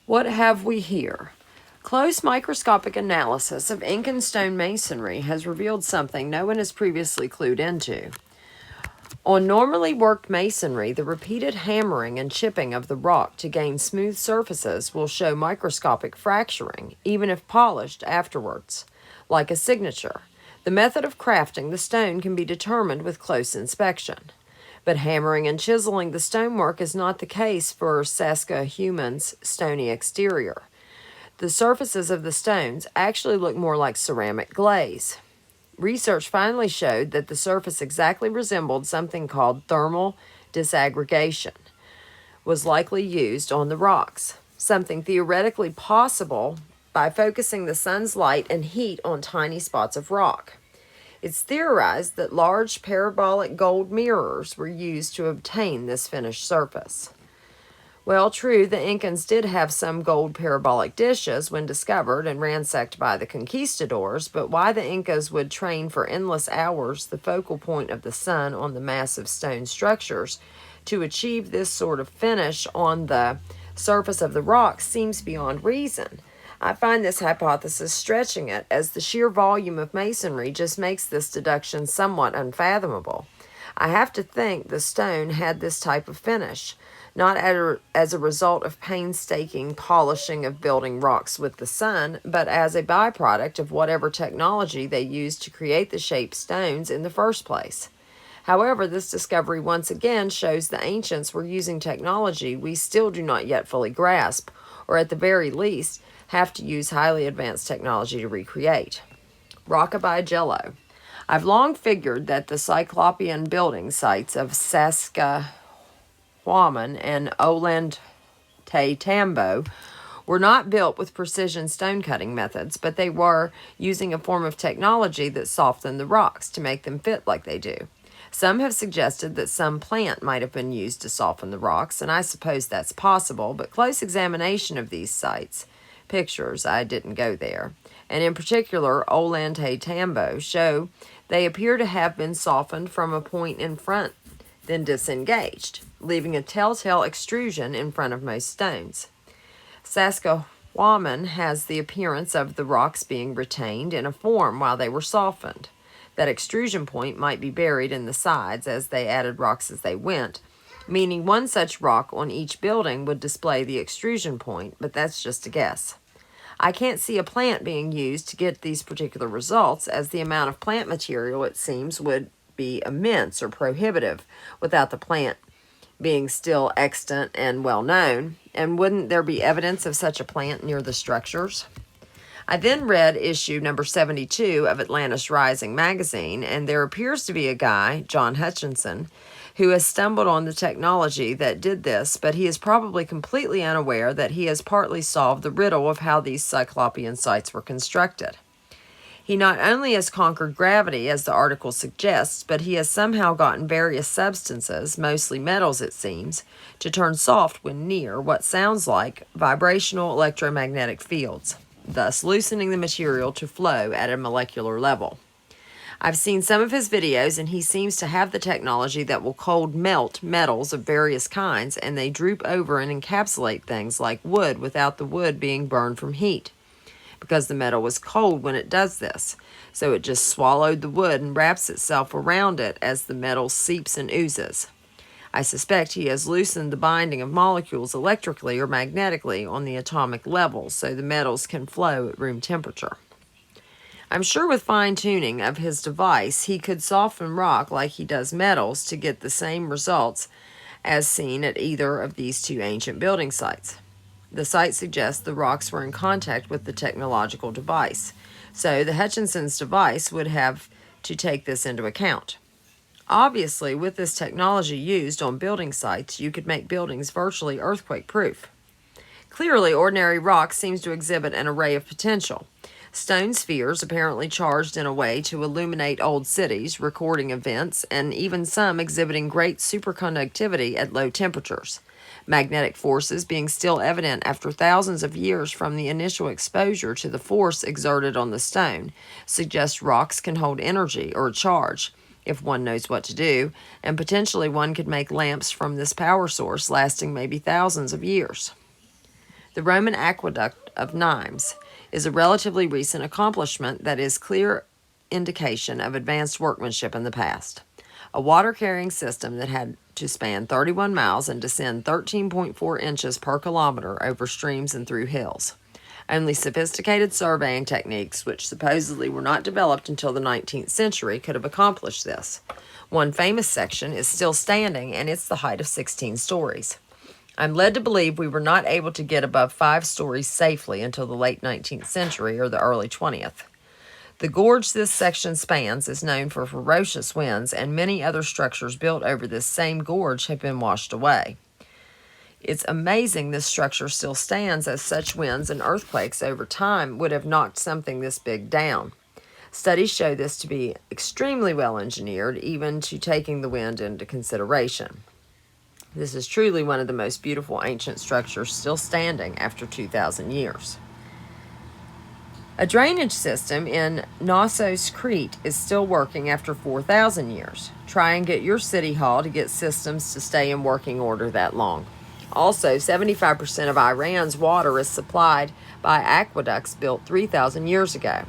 What have we here? Close microscopic analysis of Incan stone masonry has revealed something no one has previously clued into. On normally worked masonry, the repeated hammering and chipping of the rock to gain smooth surfaces will show microscopic fracturing, even if polished afterwards, like a signature. The method of crafting the stone can be determined with close inspection. But hammering and chiseling the stonework is not the case for Saskahumann's stony exterior. The surfaces of the stones actually look more like ceramic glaze. Research finally showed that the surface exactly resembled something called thermal disaggregation was likely used on the rocks, something theoretically possible by focusing the sun's light and heat on tiny spots of rock. It's theorized that large parabolic gold mirrors were used to obtain this finished surface. Well, true, the Incans did have some gold parabolic dishes when discovered and ransacked by the conquistadors, but why the Incas would train for endless hours the focal point of the sun on the massive stone structures to achieve this sort of finish on the surface of the rock seems beyond reason. I find this hypothesis stretching it, as the sheer volume of masonry just makes this deduction somewhat unfathomable. I have to think the stone had this type of finish, not as a result of painstaking polishing of building rocks with the sun, but as a byproduct of whatever technology they used to create the shaped stones in the first place. However, this discovery once again shows the ancients were using technology we still do not yet fully grasp, or at the very least, have to use highly advanced technology to recreate. Rockabye Jello. I've long figured that the Cyclopean building sites of Saskahwaman and Ollantaytambo were not built with precision stone cutting methods, but they were using a form of technology that softened the rocks to make them fit like they do. Some have suggested that some plant might have been used to soften the rocks, and I suppose that's possible, but close examination of these sites, pictures, I didn't go there, and in particular Ollantaytambo, show they appear to have been softened from a point in front, then disengaged, leaving a telltale extrusion in front of most stones. Saskahwaman has the appearance of the rocks being retained in a form while they were softened. That extrusion point might be buried in the sides as they added rocks as they went, meaning one such rock on each building would display the extrusion point, but that's just a guess. I can't see a plant being used to get these particular results, as the amount of plant material, it seems, would be immense or prohibitive without the plant being still extant and well known. And wouldn't there be evidence of such a plant near the structures? I then read issue number 72 of Atlantis Rising magazine, and there appears to be a guy, John Hutchinson, who has stumbled on the technology that did this, but he is probably completely unaware that he has partly solved the riddle of how these Cyclopean sites were constructed. He not only has conquered gravity, as the article suggests, but he has somehow gotten various substances, mostly metals it seems, to turn soft when near what sounds like vibrational electromagnetic fields, thus loosening the material to flow at a molecular level. I've seen some of his videos, and he seems to have the technology that will cold melt metals of various kinds, and they droop over and encapsulate things like wood without the wood being burned from heat, because the metal was cold when it does this. So it just swallowed the wood and wraps itself around it as the metal seeps and oozes. I suspect he has loosened the binding of molecules electrically or magnetically on the atomic level so the metals can flow at room temperature. I'm sure with fine-tuning of his device, he could soften rock like he does metals to get the same results as seen at either of these two ancient building sites. The site suggests the rocks were in contact with the technological device, so the Hutchinson's device would have to take this into account. Obviously, with this technology used on building sites, you could make buildings virtually earthquake-proof. Clearly, ordinary rock seems to exhibit an array of potential. Stone spheres apparently charged in a way to illuminate old cities, recording events, and even some exhibiting great superconductivity at low temperatures. Magnetic forces being still evident after thousands of years from the initial exposure to the force exerted on the stone suggests rocks can hold energy or charge, if one knows what to do, and potentially one could make lamps from this power source lasting maybe thousands of years. The Roman aqueduct of Nimes is a relatively recent accomplishment that is clear indication of advanced workmanship in the past. A water-carrying system that had to span 31 miles and descend 13.4 inches per kilometer over streams and through hills. Only sophisticated surveying techniques, which supposedly were not developed until the 19th century, could have accomplished this. One famous section is still standing, and it's the height of 16 stories. I'm led to believe we were not able to get above 5 stories safely until the late 19th century or the early 20th. The gorge this section spans is known for ferocious winds, and many other structures built over this same gorge have been washed away. It's amazing this structure still stands, as such winds and earthquakes over time would have knocked something this big down. Studies show this to be extremely well engineered, even to taking the wind into consideration. This is truly one of the most beautiful ancient structures still standing after 2,000 years. A drainage system in Knossos, Crete is still working after 4,000 years. Try and get your city hall to get systems to stay in working order that long. Also, 75% of Iran's water is supplied by aqueducts built 3,000 years ago.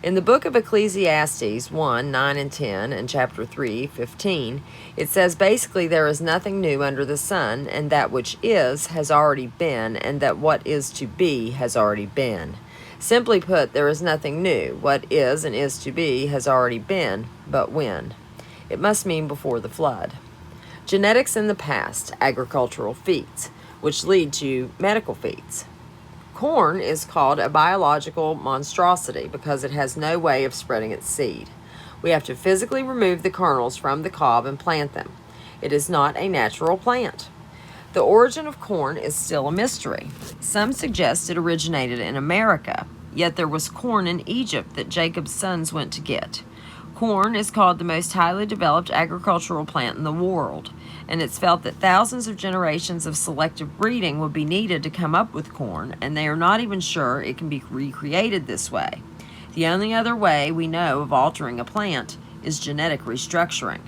In the book of Ecclesiastes 1, 9 and 10, and chapter 3, 15, it says basically there is nothing new under the sun, and that which is has already been, and that what is to be has already been. Simply put, there is nothing new. What is and is to be has already been, but when? It must mean before the flood. Genetics in the past, agricultural feats, which lead to medical feats. Corn is called a biological monstrosity because it has no way of spreading its seed. We have to physically remove the kernels from the cob and plant them. It is not a natural plant. The origin of corn is still a mystery. Some suggest it originated in America, yet there was corn in Egypt that Jacob's sons went to get. Corn is called the most highly developed agricultural plant in the world, and it's felt that thousands of generations of selective breeding would be needed to come up with corn, and they are not even sure it can be recreated this way. The only other way we know of altering a plant is genetic restructuring.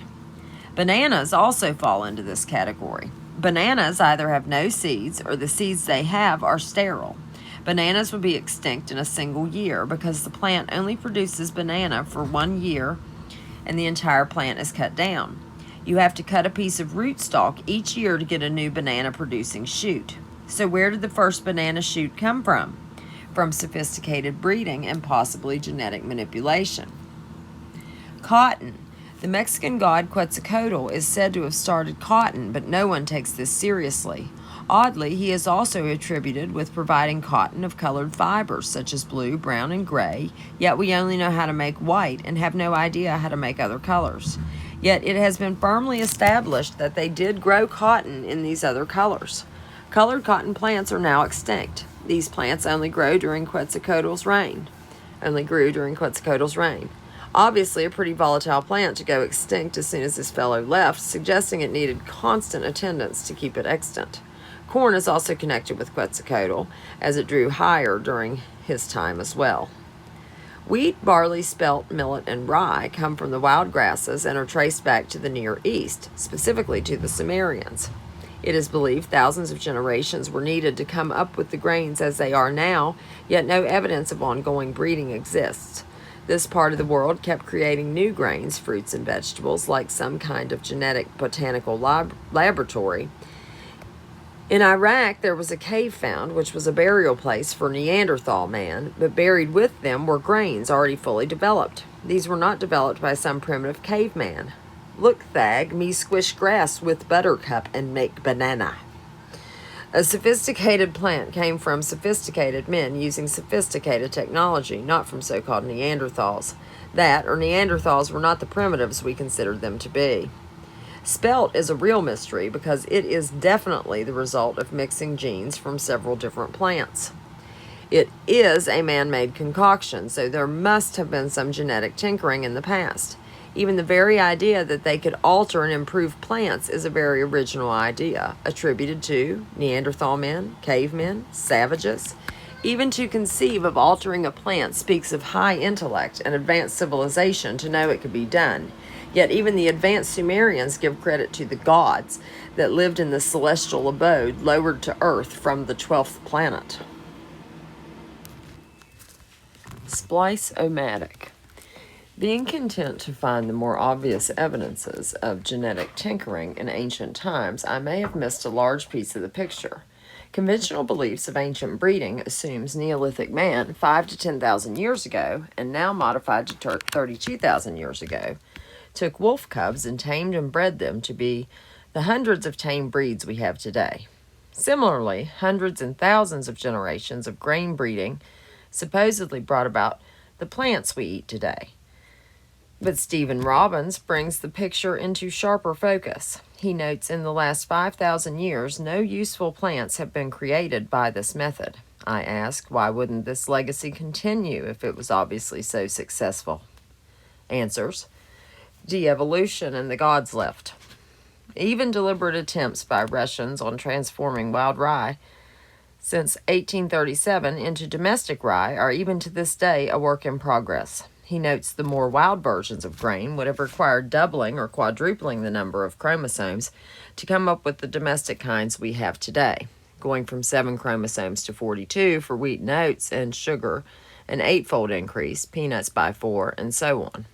Bananas also fall into this category. Bananas either have no seeds or the seeds they have are sterile. Bananas would be extinct in a single year because the plant only produces banana for 1 year and the entire plant is cut down. You have to cut a piece of rootstock each year to get a new banana producing shoot. So where did the first banana shoot come from? From sophisticated breeding and possibly genetic manipulation. Cotton. The Mexican god Quetzalcoatl is said to have started cotton, but no one takes this seriously. Oddly, he is also attributed with providing cotton of colored fibers, such as blue, brown, and gray, yet we only know how to make white and have no idea how to make other colors. Yet it has been firmly established that they did grow cotton in these other colors. Colored cotton plants are now extinct. These plants only grew during Quetzalcoatl's reign. Obviously a pretty volatile plant to go extinct as soon as this fellow left, suggesting it needed constant attendance to keep it extant. Corn is also connected with Quetzalcoatl, as it drew higher during his time as well. Wheat, barley, spelt, millet, and rye come from the wild grasses and are traced back to the Near East, specifically to the Sumerians. It is believed thousands of generations were needed to come up with the grains as they are now, yet no evidence of ongoing breeding exists. This part of the world kept creating new grains, fruits, and vegetables like some kind of genetic botanical laboratory. In Iraq, there was a cave found, which was a burial place for Neanderthal man, but buried with them were grains already fully developed. These were not developed by some primitive caveman. Look, Thag, me squish grass with buttercup and make banana. A sophisticated plant came from sophisticated men using sophisticated technology, not from so-called Neanderthals. That, or Neanderthals, were not the primitives we considered them to be. Spelt is a real mystery because it is definitely the result of mixing genes from several different plants. It is a man-made concoction, so there must have been some genetic tinkering in the past. Even the very idea that they could alter and improve plants is a very original idea, attributed to Neanderthal men, cavemen, savages. Even to conceive of altering a plant speaks of high intellect and advanced civilization to know it could be done. Yet even the advanced Sumerians give credit to the gods that lived in the celestial abode lowered to earth from the 12th planet. Splice-o-matic. Being content to find the more obvious evidences of genetic tinkering in ancient times, I may have missed a large piece of the picture. Conventional beliefs of ancient breeding assumes Neolithic man 5 to 10,000 years ago, and now modified to 32,000 years ago, took wolf cubs and tamed and bred them to be the hundreds of tame breeds we have today. Similarly, hundreds and thousands of generations of grain breeding supposedly brought about the plants we eat today. But Stephen Robbins brings the picture into sharper focus. He notes in the last 5,000 years, no useful plants have been created by this method. I ask, why wouldn't this legacy continue if it was obviously so successful? Answers: de-evolution and the gods left. Even deliberate attempts by Russians on transforming wild rye since 1837 into domestic rye are even to this day a work in progress. He notes the more wild versions of grain would have required doubling or quadrupling the number of chromosomes to come up with the domestic kinds we have today, going from 7 chromosomes to 42 for wheat and oats, and sugar, an 8-fold increase, peanuts by 4, and so on.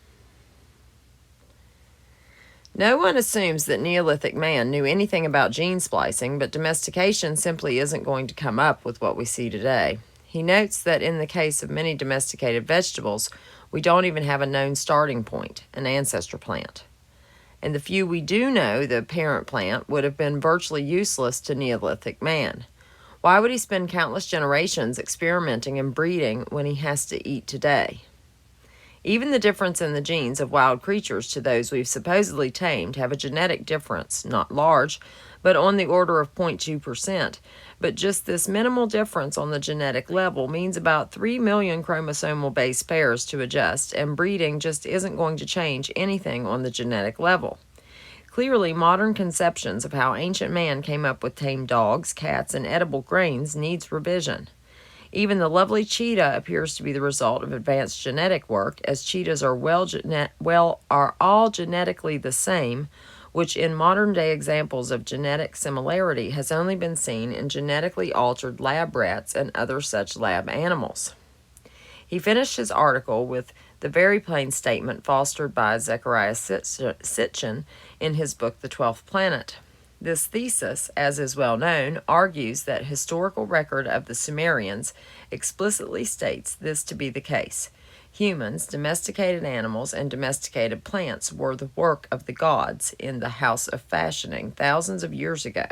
No one assumes that Neolithic man knew anything about gene splicing, but domestication simply isn't going to come up with what we see today. He notes that in the case of many domesticated vegetables, we don't even have a known starting point, an ancestor plant. And the few we do know, the parent plant, would have been virtually useless to Neolithic man. Why would he spend countless generations experimenting and breeding when he has to eat today? Even the difference in the genes of wild creatures to those we've supposedly tamed have a genetic difference, not large, but on the order of 0.2%. But just this minimal difference on the genetic level means about 3 million chromosomal base pairs to adjust, and breeding just isn't going to change anything on the genetic level. Clearly, modern conceptions of how ancient man came up with tame dogs, cats, and edible grains needs revision. Even the lovely cheetah appears to be the result of advanced genetic work, as cheetahs are all genetically the same, which in modern-day examples of genetic similarity has only been seen in genetically altered lab rats and other such lab animals. He finished his article with the very plain statement fostered by Zecharia Sitchin in his book The 12th Planet. This thesis, as is well known, argues that historical record of the Sumerians explicitly states this to be the case. Humans, domesticated animals, and domesticated plants were the work of the gods in the house of fashioning thousands of years ago.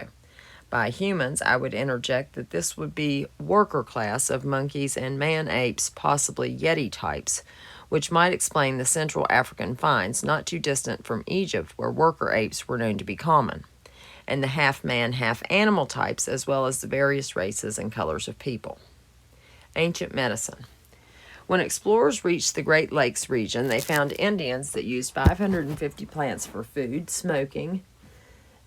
By humans, I would interject that this would be worker class of monkeys and man-apes, possibly Yeti types, which might explain the Central African finds not too distant from Egypt, where worker apes were known to be common, and the half-man, half-animal types, as well as the various races and colors of people. Ancient medicine. When explorers reached the Great Lakes region, they found Indians that used 550 plants for food, smoking,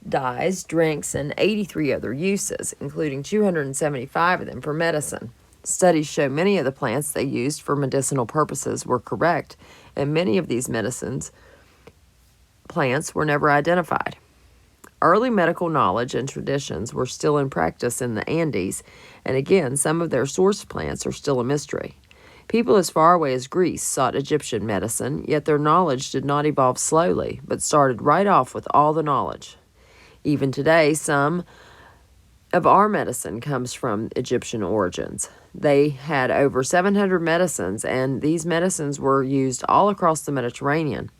dyes, drinks, and 83 other uses, including 275 of them for medicine. Studies show many of the plants they used for medicinal purposes were correct, and many of these plants were never identified. Early medical knowledge and traditions were still in practice in the Andes, and again, some of their source plants are still a mystery. People as far away as Greece sought Egyptian medicine, yet their knowledge did not evolve slowly, but started right off with all the knowledge. Even today, some of our medicine comes from Egyptian origins. They had over 700 medicines, and these medicines were used all across the Mediterranean.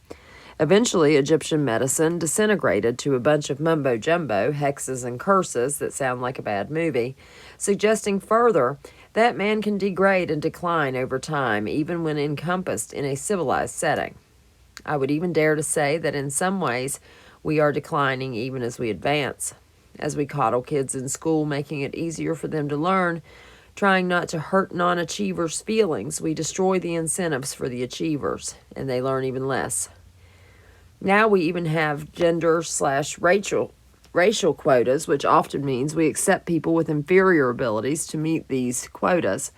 Eventually, Egyptian medicine disintegrated to a bunch of mumbo-jumbo, hexes and curses that sound like a bad movie, suggesting further that man can degrade and decline over time, even when encompassed in a civilized setting. I would even dare to say that in some ways we are declining even as we advance. As we coddle kids in school, making it easier for them to learn, trying not to hurt non-achievers' feelings, we destroy the incentives for the achievers, and they learn even less. Now we even have gender/racial quotas, which often means we accept people with inferior abilities to meet these quotas,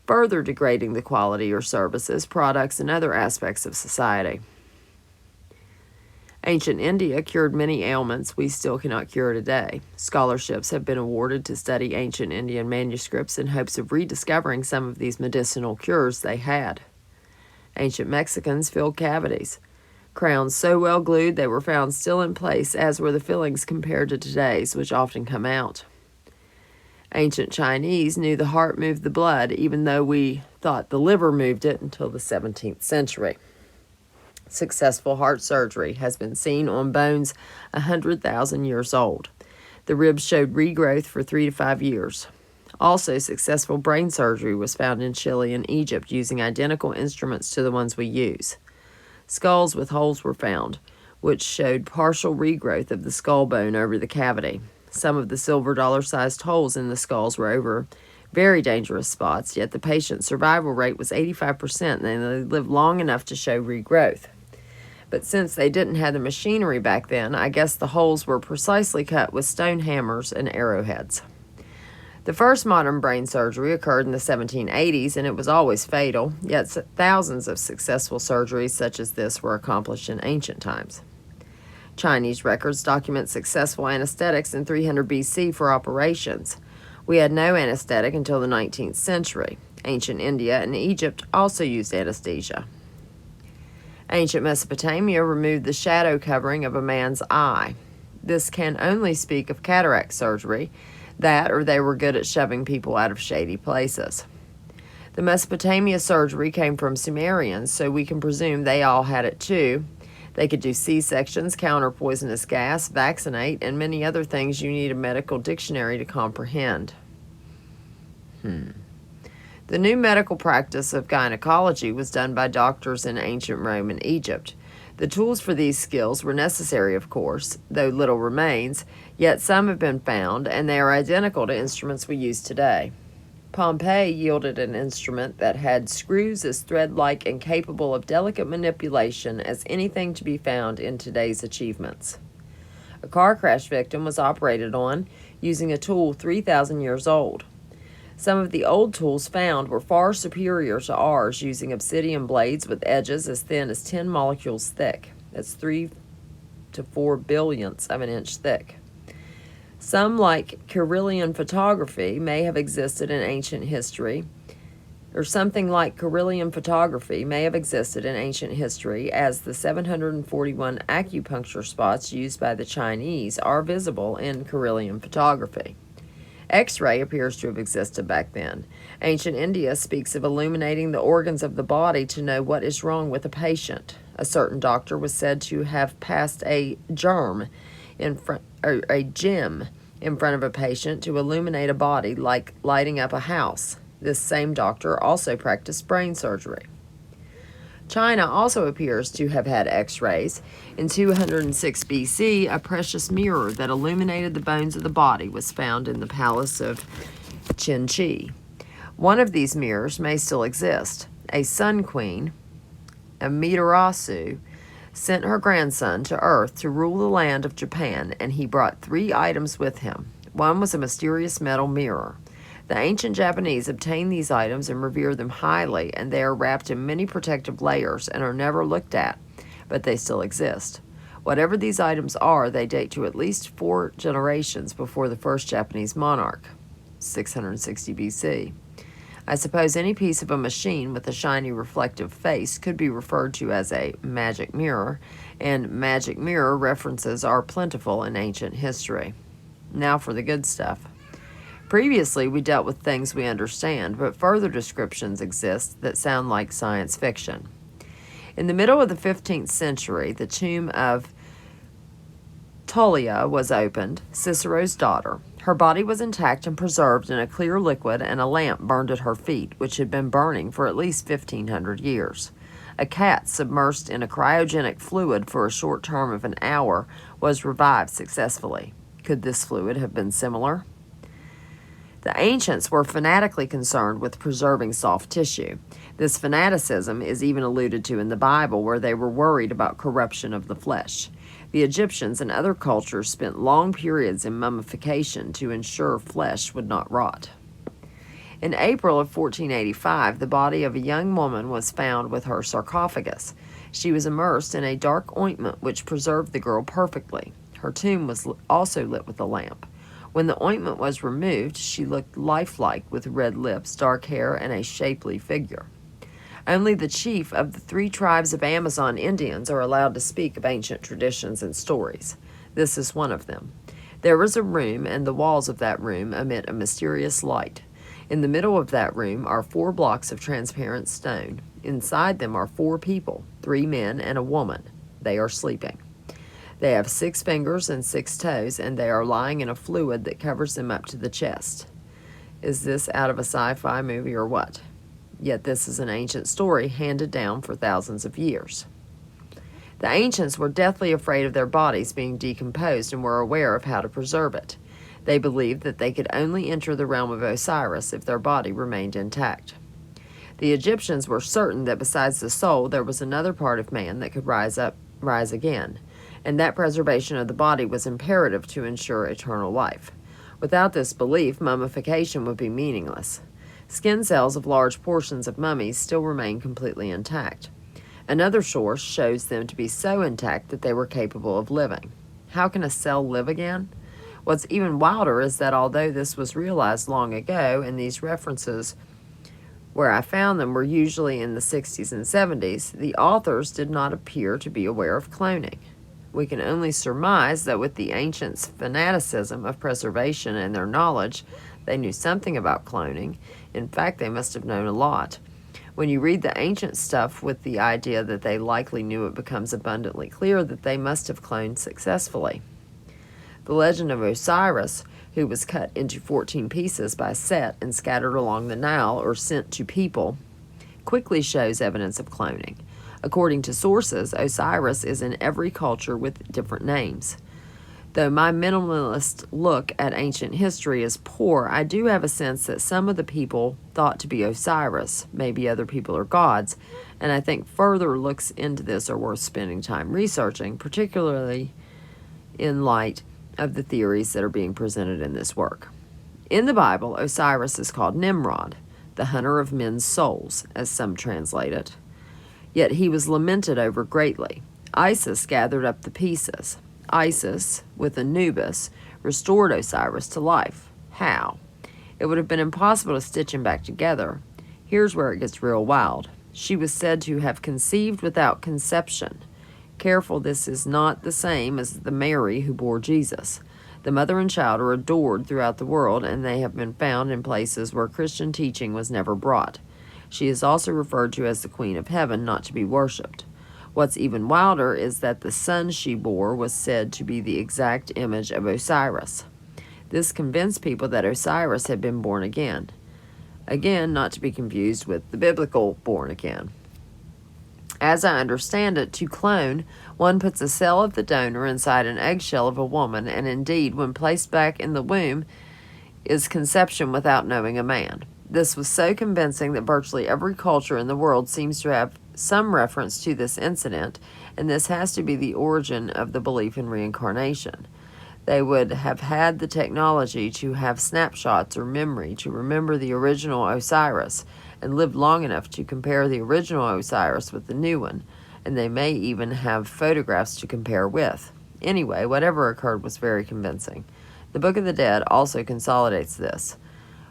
further degrading the quality or services, products, and other aspects of society. Ancient India cured many ailments we still cannot cure today. Scholarships have been awarded to study ancient Indian manuscripts in hopes of rediscovering some of these medicinal cures they had. Ancient Mexicans filled cavities. Crowns so well glued they were found still in place, as were the fillings compared to today's, which often come out. Ancient Chinese knew the heart moved the blood, even though we thought the liver moved it until the 17th century. Successful heart surgery has been seen on bones 100,000 years old. The ribs showed regrowth for 3 to 5 years. Also, successful brain surgery was found in Chile and Egypt using identical instruments to the ones we use. Skulls with holes were found, which showed partial regrowth of the skull bone over the cavity. Some of the silver dollar-sized holes in the skulls were over very dangerous spots, yet the patient's survival rate was 85% and they lived long enough to show regrowth. But since they didn't have the machinery back then, I guess the holes were precisely cut with stone hammers and arrowheads. The first modern brain surgery occurred in the 1780s, and it was always fatal, yet thousands of successful surgeries such as this were accomplished in ancient times. Chinese records document successful anesthetics in 300 BC for operations. We had no anesthetic until the 19th century. Ancient India and Egypt also used anesthesia. Ancient Mesopotamia removed the shadow covering of a man's eye. This can only speak of cataract surgery, that or they were good at shoving people out of shady places. The Mesopotamia surgery came from Sumerians, so we can presume they all had it too. They could do C-sections, counter poisonous gas, vaccinate, and many other things you need a medical dictionary to comprehend. The new medical practice of gynecology was done by doctors in ancient Rome and Egypt. The tools for these skills were necessary, of course, though little remains, yet some have been found, and they are identical to instruments we use today. Pompeii yielded an instrument that had screws as thread-like and capable of delicate manipulation as anything to be found in today's achievements. A car crash victim was operated on using a tool 3,000 years old. Some of the old tools found were far superior to ours, using obsidian blades with edges as thin as 10 molecules thick. That's 3 to 4 billionths of an inch thick. Some, like Carillion photography, may have existed in ancient history, or something like Carillion photography may have existed in ancient history, as the 741 acupuncture spots used by the Chinese are visible in Carillion photography. X-ray appears to have existed back then. Ancient India speaks of illuminating the organs of the body to know what is wrong with a patient. A certain doctor was said to have passed a gem in front of a patient to illuminate a body like lighting up a house. This same doctor also practiced brain surgery. China also appears to have had X-rays. In 206 BC, a precious mirror that illuminated the bones of the body was found in the palace of Qinchi. One of these mirrors may still exist. A sun queen, Amaterasu, sent her grandson to Earth to rule the land of Japan, and he brought 3 items with him. One was a mysterious metal mirror. The ancient Japanese obtained these items and revere them highly, and they are wrapped in many protective layers and are never looked at, but they still exist. Whatever these items are, they date to at least 4 generations before the first Japanese monarch, 660 BC. I suppose any piece of a machine with a shiny reflective face could be referred to as a magic mirror, and magic mirror references are plentiful in ancient history. Now for the good stuff. Previously, we dealt with things we understand, but further descriptions exist that sound like science fiction. In the middle of the 15th century, the tomb of Tullia was opened, Cicero's daughter. Her body was intact and preserved in a clear liquid, and a lamp burned at her feet, which had been burning for at least 1,500 years. A cat submersed in a cryogenic fluid for a short term of an hour was revived successfully. Could this fluid have been similar? The ancients were fanatically concerned with preserving soft tissue. This fanaticism is even alluded to in the Bible, where they were worried about corruption of the flesh. The Egyptians and other cultures spent long periods in mummification to ensure flesh would not rot. In April of 1485, the body of a young woman was found with her sarcophagus. She was immersed in a dark ointment which preserved the girl perfectly. Her tomb was also lit with a lamp. When the ointment was removed, she looked lifelike with red lips, dark hair, and a shapely figure. Only the chief of the 3 tribes of Amazon Indians are allowed to speak of ancient traditions and stories. This is one of them. There is a room, and the walls of that room emit a mysterious light. In the middle of that room are 4 blocks of transparent stone. Inside them are 4 people, 3 men and a woman. They are sleeping. They have 6 fingers and 6 toes, and they are lying in a fluid that covers them up to the chest. Is this out of a sci-fi movie or what? Yet this is an ancient story handed down for thousands of years. The ancients were deathly afraid of their bodies being decomposed and were aware of how to preserve it. They believed that they could only enter the realm of Osiris if their body remained intact. The Egyptians were certain that besides the soul, there was another part of man that could rise again, and that preservation of the body was imperative to ensure eternal life. Without this belief, mummification would be meaningless. Skin cells of large portions of mummies still remain completely intact. Another source shows them to be so intact that they were capable of living. How can a cell live again? What's even wilder is that although this was realized long ago, and these references where I found them were usually in the 60s and 70s, the authors did not appear to be aware of cloning. We can only surmise that with the ancients' fanaticism of preservation and their knowledge, they knew something about cloning. In fact, they must have known a lot. When you read the ancient stuff with the idea that they likely knew, it becomes abundantly clear that they must have cloned successfully. The legend of Osiris, who was cut into 14 pieces by Set and scattered along the Nile or sent to people, quickly shows evidence of cloning. According to sources, Osiris is in every culture with different names. Though my minimalist look at ancient history is poor, I do have a sense that some of the people thought to be Osiris, maybe other people are gods, and I think further looks into this are worth spending time researching, particularly in light of the theories that are being presented in this work. In the Bible, Osiris is called Nimrod, the hunter of men's souls, as some translate it. Yet he was lamented over greatly. Isis gathered up the pieces. Isis, with Anubis, restored Osiris to life. How? It would have been impossible to stitch him back together. Here's where it gets real wild. She was said to have conceived without conception. Careful, this is not the same as the Mary who bore Jesus. The mother and child are adored throughout the world, and they have been found in places where Christian teaching was never brought. She is also referred to as the Queen of Heaven, not to be worshipped. What's even wilder is that the son she bore was said to be the exact image of Osiris. This convinced people that Osiris had been born again. Again, not to be confused with the biblical born again. As I understand it, to clone, one puts a cell of the donor inside an eggshell of a woman, and indeed, when placed back in the womb, is conception without knowing a man. This was so convincing that virtually every culture in the world seems to have some reference to this incident, and this has to be the origin of the belief in reincarnation. They would have had the technology to have snapshots or memory to remember the original Osiris, and lived long enough to compare the original Osiris with the new one, and they may even have photographs to compare with. Anyway, whatever occurred was very convincing. The Book of the Dead also consolidates this.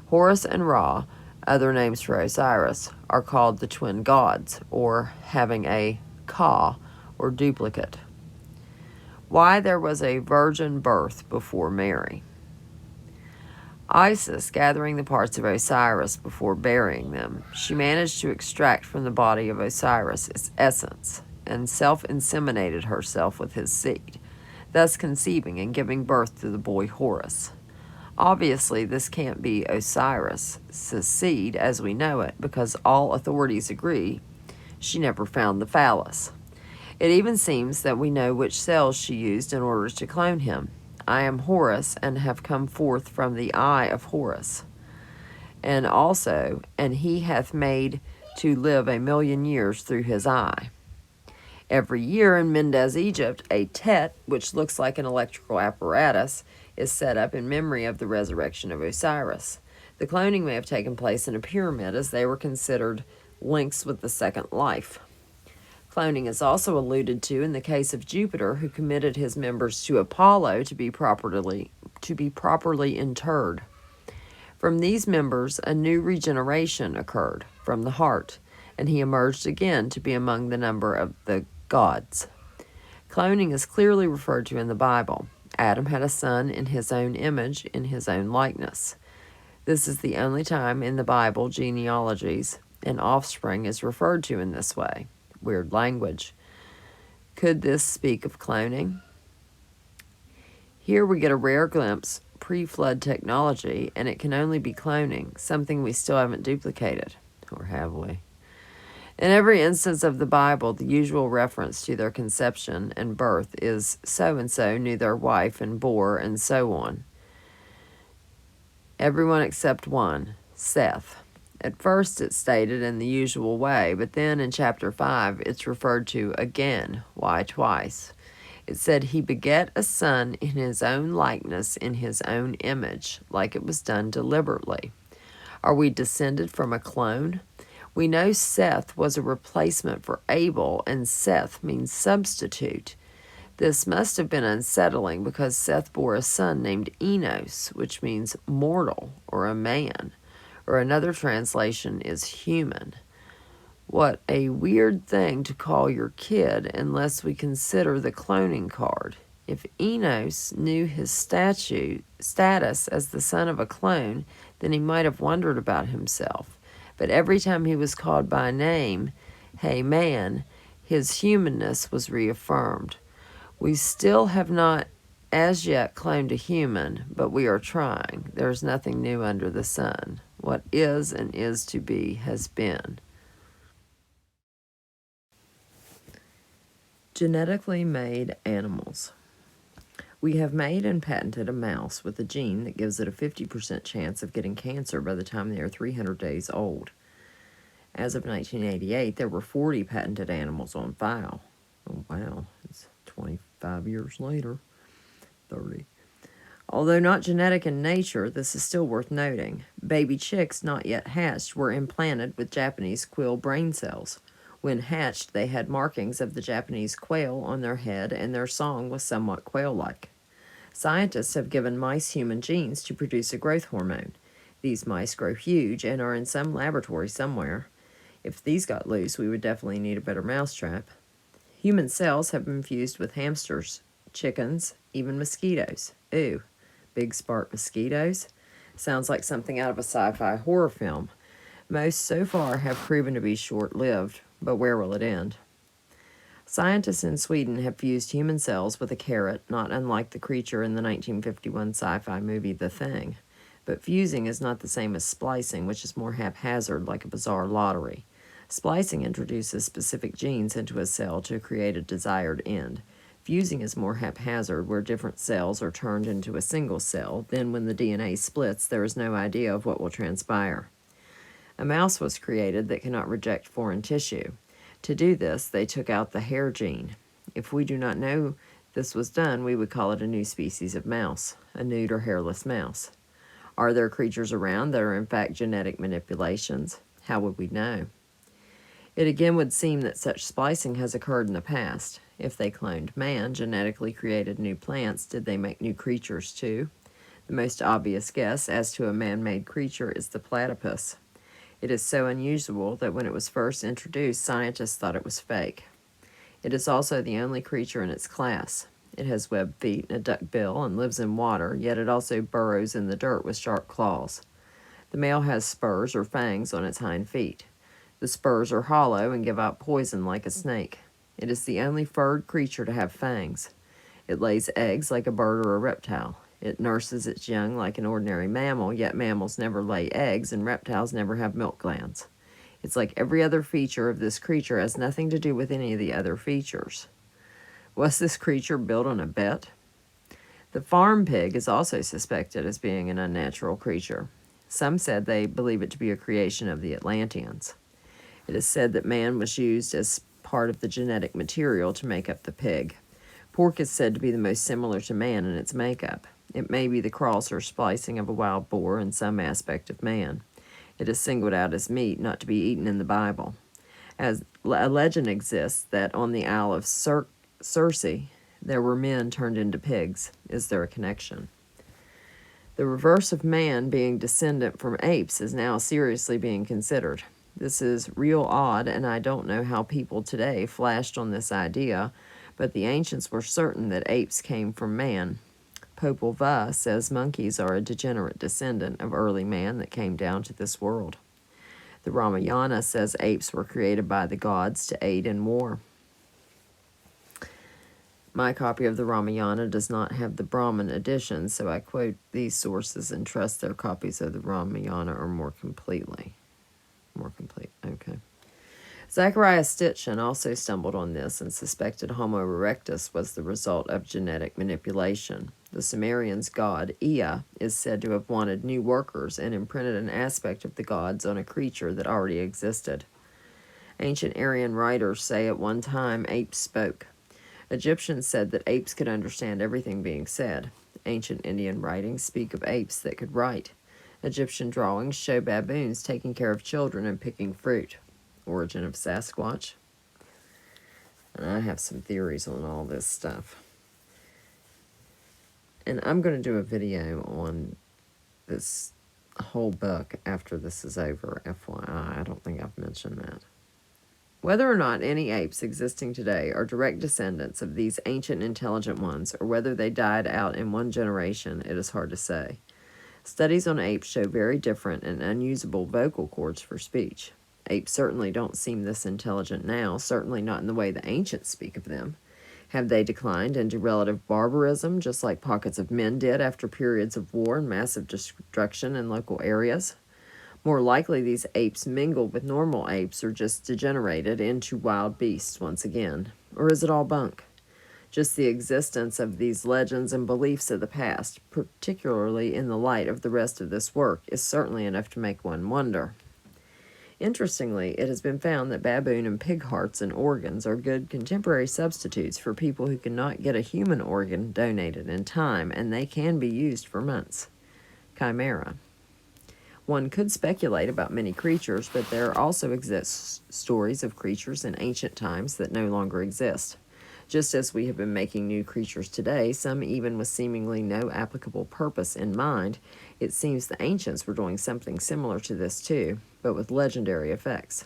Horus and Ra, other names for Osiris, are called the twin gods, or having a ka, or duplicate. Why there was a virgin birth before Mary. Isis, gathering the parts of Osiris before burying them, she managed to extract from the body of Osiris its essence, and self-inseminated herself with his seed, thus conceiving and giving birth to the boy Horus. Obviously, this can't be Osiris' seed as we know it, because all authorities agree she never found the phallus. It even seems that we know which cells she used in order to clone him. I am Horus, and have come forth from the eye of Horus. And also, and he hath made to live 1,000,000 years through his eye. Every year in Mendes, Egypt, a tet, which looks like an electrical apparatus, is set up in memory of the resurrection of Osiris. The cloning may have taken place in a pyramid, as they were considered links with the second life. Cloning is also alluded to in the case of Jupiter, who committed his members to Apollo to be properly interred. From these members, a new regeneration occurred from the heart, and he emerged again to be among the number of the gods. Cloning is clearly referred to in the Bible. Adam had a son in his own image, in his own likeness. This is the only time in the Bible genealogies and offspring is referred to in this way. Weird language. Could this speak of cloning? Here we get a rare glimpse pre-flood technology, and it can only be cloning, something we still haven't duplicated. Or have we? In every instance of the Bible, the usual reference to their conception and birth is so-and-so knew their wife and bore, and so on. Everyone except one, Seth. At first it's stated in the usual way, but then in chapter 5 it's referred to again. Why twice? It said he begat a son in his own likeness, in his own image, like it was done deliberately. Are we descended from a clone? We know Seth was a replacement for Abel, and Seth means substitute. This must have been unsettling because Seth bore a son named Enos, which means mortal or a man, or another translation is human. What a weird thing to call your kid unless we consider the cloning card. If Enos knew his status as the son of a clone, then he might have wondered about himself. But every time he was called by name, hey man, his humanness was reaffirmed. We still have not as yet cloned a human, but we are trying. There is nothing new under the sun. What is and is to be has been. Genetically made animals. We have made and patented a mouse with a gene that gives it a 50% chance of getting cancer by the time they are 300 days old. As of 1988, there were 40 patented animals on file. Oh, wow. It's 25 years later. 30. Although not genetic in nature, this is still worth noting. Baby chicks not yet hatched were implanted with Japanese quill brain cells. When hatched, they had markings of the Japanese quail on their head, and their song was somewhat quail-like. Scientists have given mice human genes to produce a growth hormone. These mice grow huge and are in some laboratory somewhere. If these got loose, we would definitely need a better mousetrap. Human cells have been fused with hamsters, chickens, even mosquitoes. Ooh, big spark mosquitoes? Sounds like something out of a sci-fi horror film. Most so far have proven to be short-lived, but where will it end? Scientists in Sweden have fused human cells with a carrot, not unlike the creature in the 1951 sci-fi movie The Thing. But fusing is not the same as splicing, which is more haphazard, like a bizarre lottery. Splicing introduces specific genes into a cell to create a desired end. Fusing is more haphazard, where different cells are turned into a single cell. Then when the DNA splits, there is no idea of what will transpire. A mouse was created that cannot reject foreign tissue. To do this, they took out the hair gene. If we do not know this was done, we would call it a new species of mouse, a nude or hairless mouse. Are there creatures around that are in fact genetic manipulations? How would we know? It again would seem that such splicing has occurred in the past. If they cloned man, genetically created new plants, did they make new creatures too? The most obvious guess as to a man-made creature is the platypus. It is so unusual that when it was first introduced, scientists thought it was fake. It is also the only creature in its class. It has webbed feet and a duck bill and lives in water, yet it also burrows in the dirt with sharp claws. The male has spurs or fangs on its hind feet. The spurs are hollow and give out poison like a snake. It is the only furred creature to have fangs. It lays eggs like a bird or a reptile. It nurses its young like an ordinary mammal, yet mammals never lay eggs and reptiles never have milk glands. It's like every other feature of this creature has nothing to do with any of the other features. Was this creature built on a bet? The farm pig is also suspected as being an unnatural creature. Some said they believe it to be a creation of the Atlanteans. It is said that man was used as part of the genetic material to make up the pig. Pork is said to be the most similar to man in its makeup. It may be the cross or splicing of a wild boar and some aspect of man. It is singled out as meat not to be eaten in the Bible. As a legend exists that on the Isle of Circe, there were men turned into pigs. Is there a connection? The reverse of man being descendant from apes is now seriously being considered. This is real odd, and I don't know how people today flashed on this idea, but the ancients were certain that apes came from man. Popol Vuh says monkeys are a degenerate descendant of early man that came down to this world. The Ramayana says apes were created by the gods to aid in war. My copy of the Ramayana does not have the Brahmin edition, so I quote these sources and trust their copies of the Ramayana are more complete. Okay. Zacharias Sitchin also stumbled on this and suspected Homo erectus was the result of genetic manipulation. The Sumerians' god, Ea, is said to have wanted new workers and imprinted an aspect of the gods on a creature that already existed. Ancient Aryan writers say at one time apes spoke. Egyptians said that apes could understand everything being said. Ancient Indian writings speak of apes that could write. Egyptian drawings show baboons taking care of children and picking fruit. Origin of Sasquatch. And I have some theories on all this stuff. And I'm going to do a video on this whole book after this is over, FYI. I don't think I've mentioned that. Whether or not any apes existing today are direct descendants of these ancient intelligent ones, or whether they died out in one generation, it is hard to say. Studies on apes show very different and unusable vocal cords for speech. Apes certainly don't seem this intelligent now, certainly not in the way the ancients speak of them. Have they declined into relative barbarism, just like pockets of men did after periods of war and massive destruction in local areas? More likely, these apes mingled with normal apes or just degenerated into wild beasts once again. Or is it all bunk? Just the existence of these legends and beliefs of the past, particularly in the light of the rest of this work, is certainly enough to make one wonder. Interestingly, it has been found that baboon and pig hearts and organs are good contemporary substitutes for people who cannot get a human organ donated in time, and they can be used for months. Chimera. One could speculate about many creatures, but there also exist stories of creatures in ancient times that no longer exist. Just as we have been making new creatures today, some even with seemingly no applicable purpose in mind, it seems the ancients were doing something similar to this too, but with legendary effects.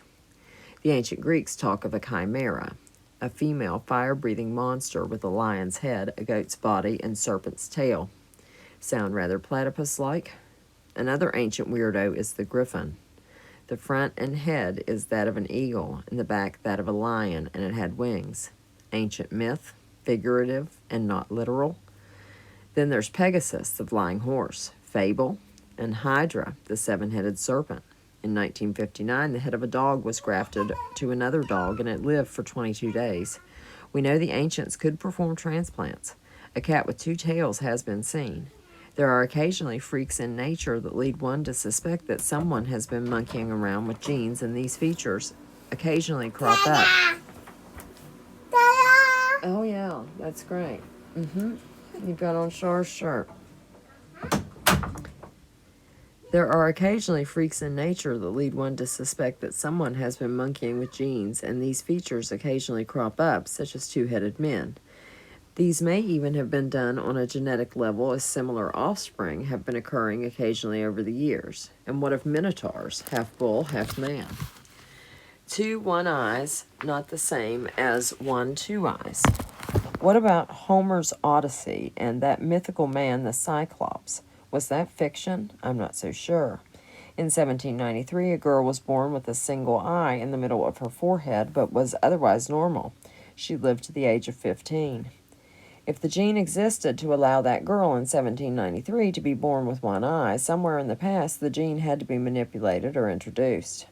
The ancient Greeks talk of a chimera, a female fire-breathing monster with a lion's head, a goat's body, and serpent's tail. Sound rather platypus-like? Another ancient weirdo is the griffin. The front and head is that of an eagle, and the back that of a lion, and it had wings. Ancient myth, figurative, and not literal. Then there's Pegasus, the flying horse, fable, and Hydra, the seven-headed serpent. In 1959, the head of a dog was grafted to another dog, and it lived for 22 days. We know the ancients could perform transplants. A cat with two tails has been seen. There are occasionally freaks in nature that lead one to suspect that someone has been monkeying around with genes, and these features occasionally crop up. Oh, yeah, that's great. You've got on Char's shirt. There are occasionally freaks in nature that lead one to suspect that someone has been monkeying with genes, and these features occasionally crop up, such as two-headed men. These may even have been done on a genetic level, as similar offspring have been occurring occasionally over the years. And what of minotaurs, half bull, half man? 2 one eyes, not the same as 1 2 eyes. What about Homer's Odyssey and that mythical man, the Cyclops? Was that fiction? I'm not so sure. In 1793, a girl was born with a single eye in the middle of her forehead, but was otherwise normal. She lived to the age of 15. If the gene existed to allow that girl in 1793 to be born with one eye, somewhere in the past the gene had to be manipulated or introduced.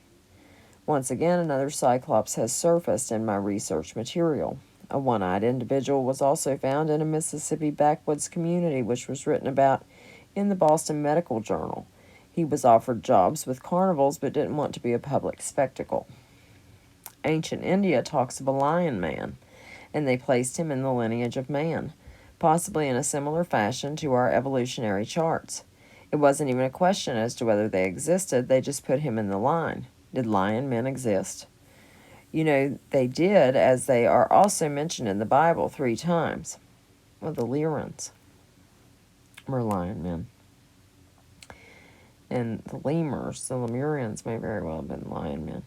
Once again, another Cyclops has surfaced in my research material. A one-eyed individual was also found in a Mississippi backwoods community, which was written about in the Boston Medical Journal. He was offered jobs with carnivals but didn't want to be a public spectacle. Ancient India talks of a lion man, and they placed him in the lineage of man, possibly in a similar fashion to our evolutionary charts. It wasn't even a question as to whether they existed, they just put him in the line. Did lion men exist? You know, they did, as they are also mentioned in the Bible 3 times. Well, the Lyrans were lion men. And the lemurs, the Lemurians, may very well have been lion men.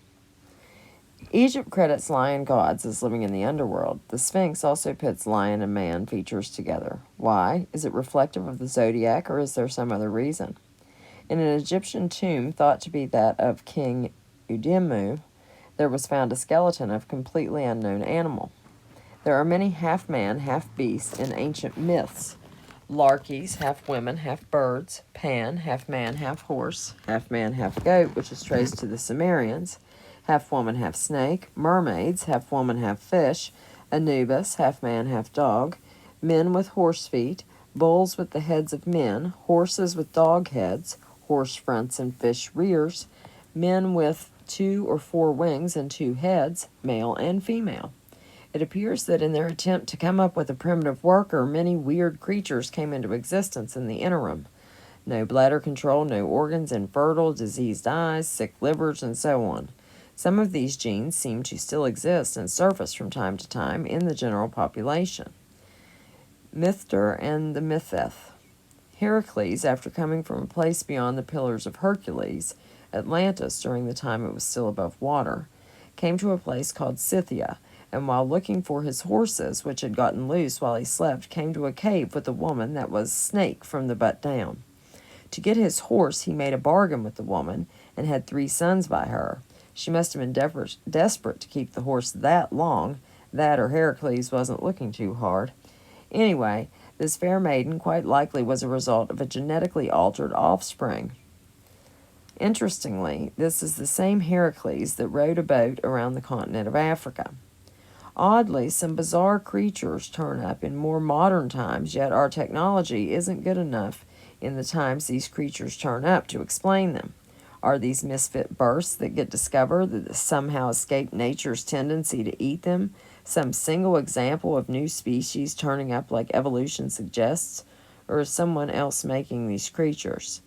Egypt credits lion gods as living in the underworld. The Sphinx also pits lion and man features together. Why? Is it reflective of the zodiac, or is there some other reason? In an Egyptian tomb thought to be that of King Udimu, there was found a skeleton of completely unknown animal. There are many half-man, half-beast in ancient myths. Larkies, half women, half birds. Pan, half man, half horse. Half man, half goat, which is traced to the Sumerians. Half woman, half snake. Mermaids, half woman, half fish. Anubis, half man, half dog. Men with horse feet. Bulls with the heads of men. Horses with dog heads. Horse fronts and fish rears. Men with 2 or 4 wings and 2 heads, male and female. It appears that in their attempt to come up with a primitive worker, many weird creatures came into existence in the interim. No bladder control, no organs, infertile, diseased eyes, sick livers, and so on. Some of these genes seem to still exist and surface from time to time in the general population. Mithter and the Mytheth. Heracles, after coming from a place beyond the Pillars of Hercules, Atlantis, during the time it was still above water, came to a place called Scythia, and while looking for his horses, which had gotten loose while he slept, came to a cave with a woman that was snake from the butt down. To get his horse, he made a bargain with the woman, and had 3 sons by her. She must have been desperate to keep the horse that long, that or Heracles wasn't looking too hard. Anyway, this fair maiden quite likely was a result of a genetically altered offspring. Interestingly, this is the same Heracles that rowed a boat around the continent of Africa. Oddly, some bizarre creatures turn up in more modern times, yet our technology isn't good enough in the times these creatures turn up to explain them. Are these misfit births that get discovered that somehow escape nature's tendency to eat them? Some single example of new species turning up like evolution suggests? Or is someone else making these creatures?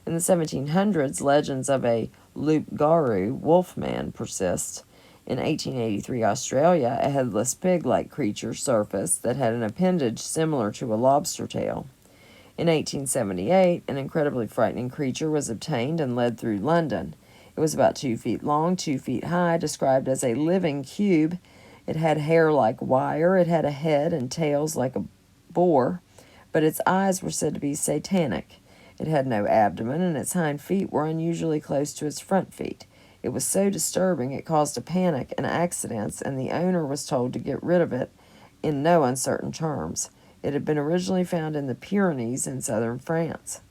In the 1700s, legends of a loup-garou, wolfman, persist. In 1883 Australia, a headless pig-like creature surfaced that had an appendage similar to a lobster tail. In 1878, an incredibly frightening creature was obtained and led through London. It was about 2 feet long, 2 feet high, described as a living cube. It had hair like wire, it had a head and tails like a boar, but its eyes were said to be satanic. It had no abdomen, and its hind feet were unusually close to its front feet. It was so disturbing it caused a panic and accidents, and the owner was told to get rid of it in no uncertain terms. It had been originally found in the Pyrenees in southern France.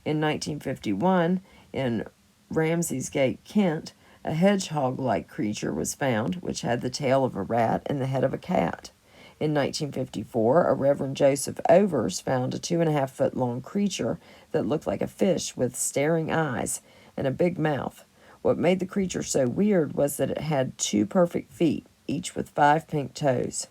In 1951, in Ramsgate, Kent, a hedgehog-like creature was found, which had the tail of a rat and the head of a cat. In 1954, a Reverend Joseph Overs found a 2.5-foot-long creature that looked like a fish with staring eyes and a big mouth. What made the creature so weird was that it had 2 perfect feet, each with 5 pink toes.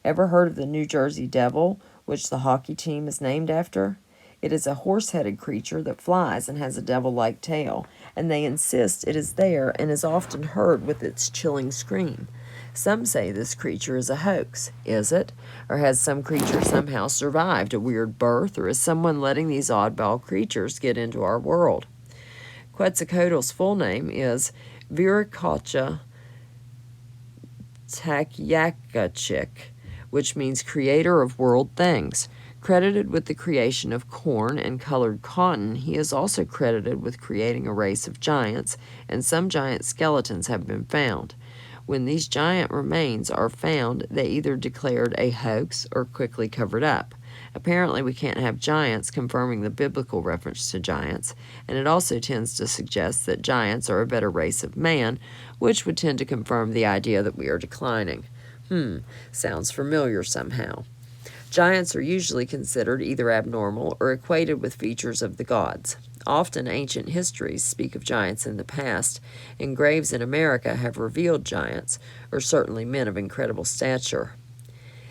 Ever heard of the New Jersey Devil, which the hockey team is named after? It is a horse-headed creature that flies and has a devil-like tail, and they insist it is there and is often heard with its chilling scream. Some say this creature is a hoax. Is it? Or has some creature somehow survived a weird birth, or is someone letting these oddball creatures get into our world? Quetzalcoatl's full name is Viracocha Takyakachik, which means creator of world things. Credited with the creation of corn and colored cotton, he is also credited with creating a race of giants, and some giant skeletons have been found. When these giant remains are found, they either declared a hoax or quickly covered up. Apparently, we can't have giants, confirming the biblical reference to giants, and it also tends to suggest that giants are a better race of man, which would tend to confirm the idea that we are declining. Sounds familiar somehow. Giants are usually considered either abnormal or equated with features of the gods. Often ancient histories speak of giants in the past, and graves in America have revealed giants, or certainly men of incredible stature.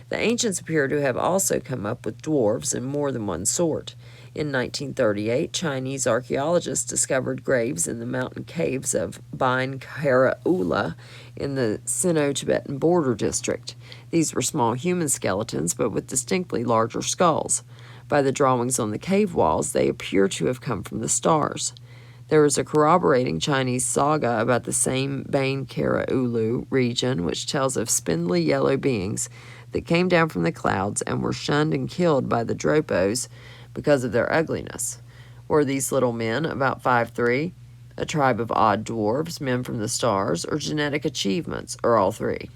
The ancients appear to have also come up with dwarves in more than one sort. In 1938, Chinese archaeologists discovered graves in the mountain caves of Bain Karaula in the Sino-Tibetan border district. These were small human skeletons, but with distinctly larger skulls. By the drawings on the cave walls, they appear to have come from the stars. There is a corroborating Chinese saga about the same Bain Karaulu region, which tells of spindly yellow beings that came down from the clouds and were shunned and killed by the Dropos because of their ugliness. Were these little men, about 5'3", a tribe of odd dwarves, men from the stars, or genetic achievements, or all three?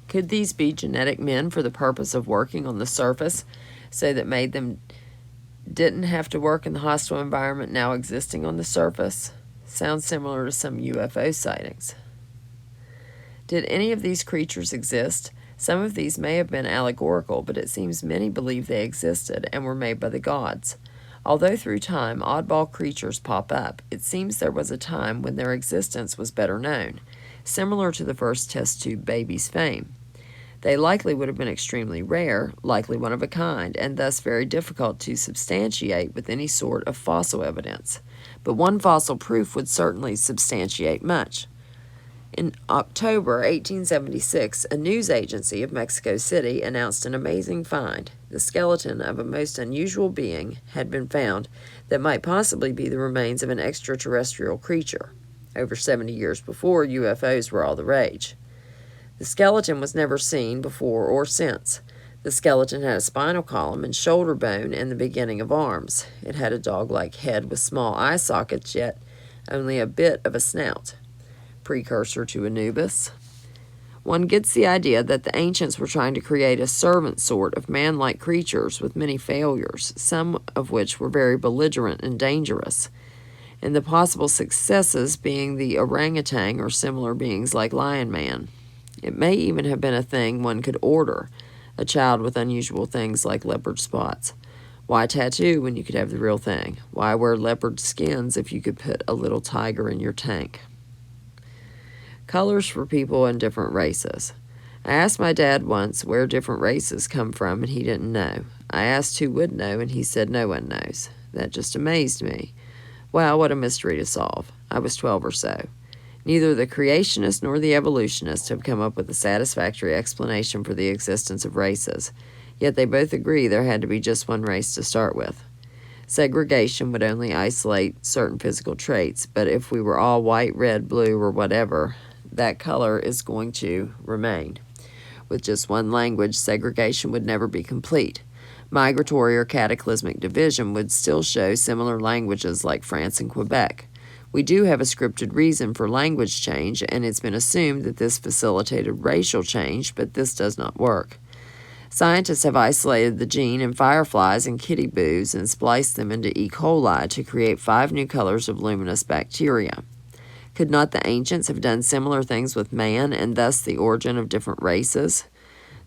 Could these be genetic men for the purpose of working on the surface, so that made them didn't have to work in the hostile environment now existing on the surface? Sounds similar to some UFO sightings. Did any of these creatures exist? Some of these may have been allegorical, but it seems many believe they existed and were made by the gods. Although through time oddball creatures pop up, it seems there was a time when their existence was better known, similar to the first test tube baby's fame. They likely would have been extremely rare, likely one of a kind, and thus very difficult to substantiate with any sort of fossil evidence. But one fossil proof would certainly substantiate much. In October 1876, a news agency of Mexico City announced an amazing find. The skeleton of a most unusual being had been found that might possibly be the remains of an extraterrestrial creature. Over 70 years before, UFOs were all the rage. The skeleton was never seen before or since. The skeleton had a spinal column and shoulder bone and the beginning of arms. It had a dog-like head with small eye sockets, yet only a bit of a snout. Precursor to Anubis. One gets the idea that the ancients were trying to create a servant sort of man-like creatures with many failures, some of which were very belligerent and dangerous, and the possible successes being the orangutan or similar beings like Lion Man. It may even have been a thing one could order, a child with unusual things like leopard spots. Why tattoo when you could have the real thing? Why wear leopard skins if you could put a little tiger in your tank? Colors for people in different races. I asked my dad once where different races come from, and he didn't know. I asked who would know, and he said no one knows. That just amazed me. Wow, what a mystery to solve. I was 12 or so. Neither the creationists nor the evolutionists have come up with a satisfactory explanation for the existence of races, yet they both agree there had to be just one race to start with. Segregation would only isolate certain physical traits, but if we were all white, red, blue, or whatever, that color is going to remain. With just one language, segregation would never be complete. Migratory or cataclysmic division would still show similar languages like France and Quebec. We do have a scripted reason for language change, and it's been assumed that this facilitated racial change, but this does not work. Scientists have isolated the gene in fireflies and kitty boos and spliced them into E. coli to create 5 new colors of luminous bacteria. Could not the ancients have done similar things with man, and thus the origin of different races?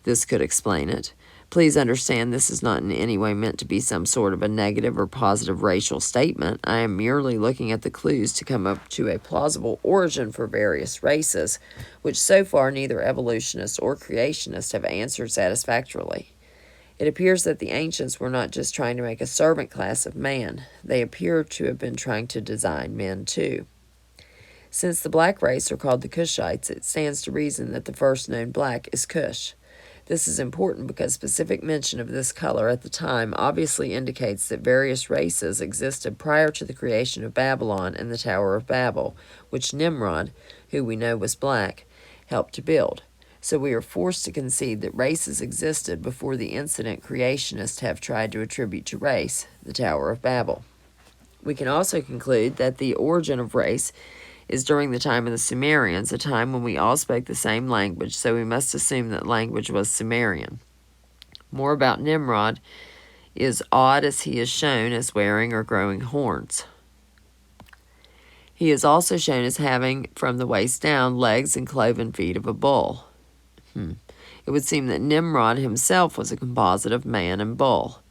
This could explain it. Please understand this is not in any way meant to be some sort of a negative or positive racial statement. I am merely looking at the clues to come up to a plausible origin for various races, which so far neither evolutionists or creationists have answered satisfactorily. It appears that the ancients were not just trying to make a servant class of man. They appear to have been trying to design men too. Since the black race are called the Cushites, it stands to reason that the first known black is Cush. This is important because specific mention of this color at the time obviously indicates that various races existed prior to the creation of Babylon and the Tower of Babel, which Nimrod, who we know was black, helped to build. So we are forced to concede that races existed before the incident creationists have tried to attribute to race, the Tower of Babel. We can also conclude that the origin of race is during the time of the Sumerians, a time when we all spoke the same language, so we must assume that language was Sumerian. More about Nimrod is odd as he is shown as wearing or growing horns. He is also shown as having, from the waist down, legs and cloven feet of a bull. It would seem that Nimrod himself was a composite of man and bull.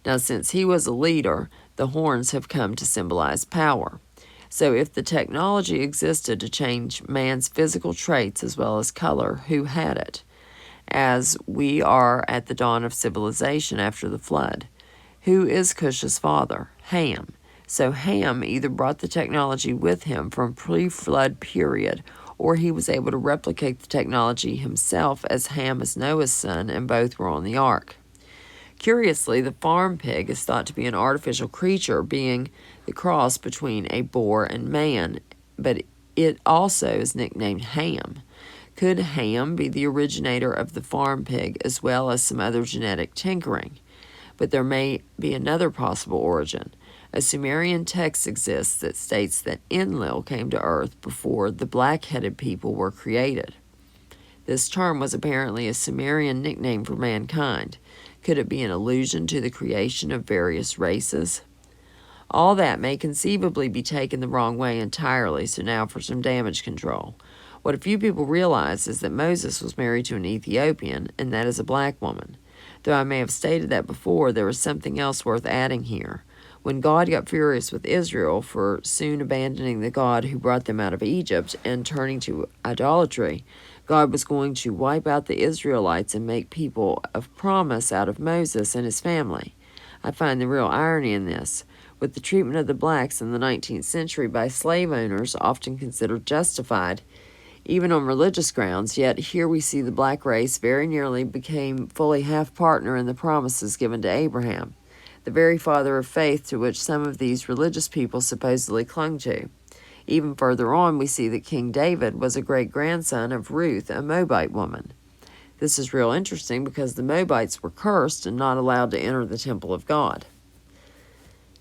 Now, since he was a leader, the horns have come to symbolize power. So if the technology existed to change man's physical traits as well as color, who had it? As we are at the dawn of civilization after the flood, Who is Cush's father? Ham. So Ham either brought the technology with him from pre-flood period, or he was able to replicate the technology himself, as Ham is Noah's son and both were on the ark. Curiously, the farm pig is thought to be an artificial creature, being the cross between a boar and man, but it also is nicknamed Ham. Could Ham be the originator of the farm pig, as well as some other genetic tinkering? But there may be another possible origin. A Sumerian text exists that states that Enlil came to Earth before the black-headed people were created. This term was apparently a Sumerian nickname for mankind. Could it be an allusion to the creation of various races? All that may conceivably be taken the wrong way entirely, so now for some damage control. What a few people realize is that Moses was married to an Ethiopian, and that is a black woman. Though I may have stated that before, there is something else worth adding here. When God got furious with Israel for soon abandoning the God who brought them out of Egypt and turning to idolatry, God was going to wipe out the Israelites and make people of promise out of Moses and his family. I find the real irony in this, with the treatment of the blacks in the 19th century by slave owners often considered justified, even on religious grounds, yet here we see the black race very nearly became fully half-partner in the promises given to Abraham, the very father of faith to which some of these religious people supposedly clung to. Even further on, we see that King David was a great-grandson of Ruth, a Moabite woman. This is real interesting because the Moabites were cursed and not allowed to enter the temple of God.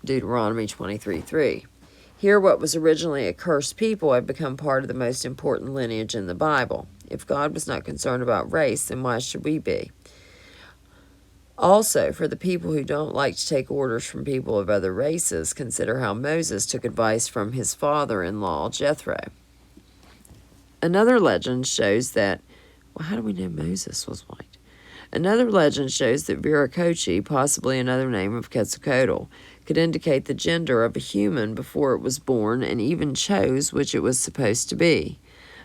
Deuteronomy 23:3. Here, what was originally a cursed people have become part of the most important lineage in the Bible. If God was not concerned about race, then why should we be? Also, for the people who don't like to take orders from people of other races, consider how Moses took advice from his father-in-law, Jethro. Another legend shows that, well, how do we know Moses was white? Another legend shows that Viracocha, possibly another name of Quetzalcoatl, could indicate the gender of a human before it was born and even chose which it was supposed to be.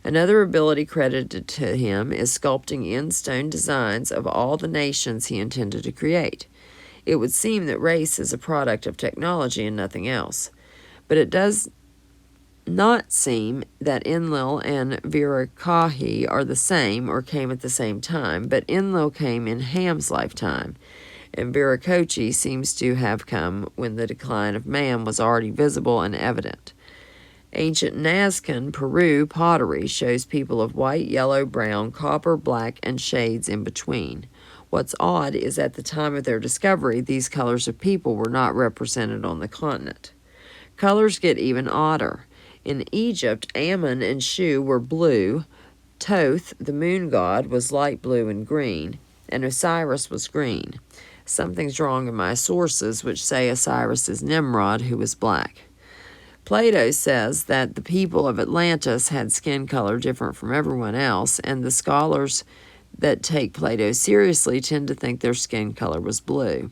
Another ability credited to him is sculpting in stone designs of all the nations he intended to create. It would seem that race is a product of technology and nothing else. But it does not seem that Enlil and Viracocha are the same or came at the same time, but Enlil came in Ham's lifetime, and Viracocha seems to have come when the decline of man was already visible and evident. Ancient Nazcan, Peru pottery shows people of white, yellow, brown, copper, black, and shades in between. What's odd is at the time of their discovery, these colors of people were not represented on the continent. Colors get even odder. In Egypt, Ammon and Shu were blue, Thoth, the moon god, was light blue and green, and Osiris was green. Something's wrong in my sources, which say Osiris is Nimrod, who was black. Plato says that the people of Atlantis had skin color different from everyone else, and the scholars that take Plato seriously tend to think their skin color was blue.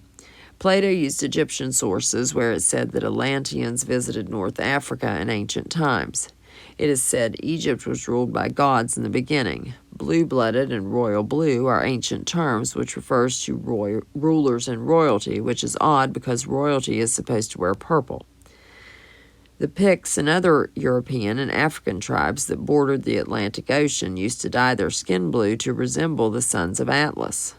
Plato used Egyptian sources where it said that Atlanteans visited North Africa in ancient times. It is said Egypt was ruled by gods in the beginning. Blue-blooded and royal blue are ancient terms which refers to rulers and royalty, which is odd because royalty is supposed to wear purple. The Picts and other European and African tribes that bordered the Atlantic Ocean used to dye their skin blue to resemble the sons of Atlas.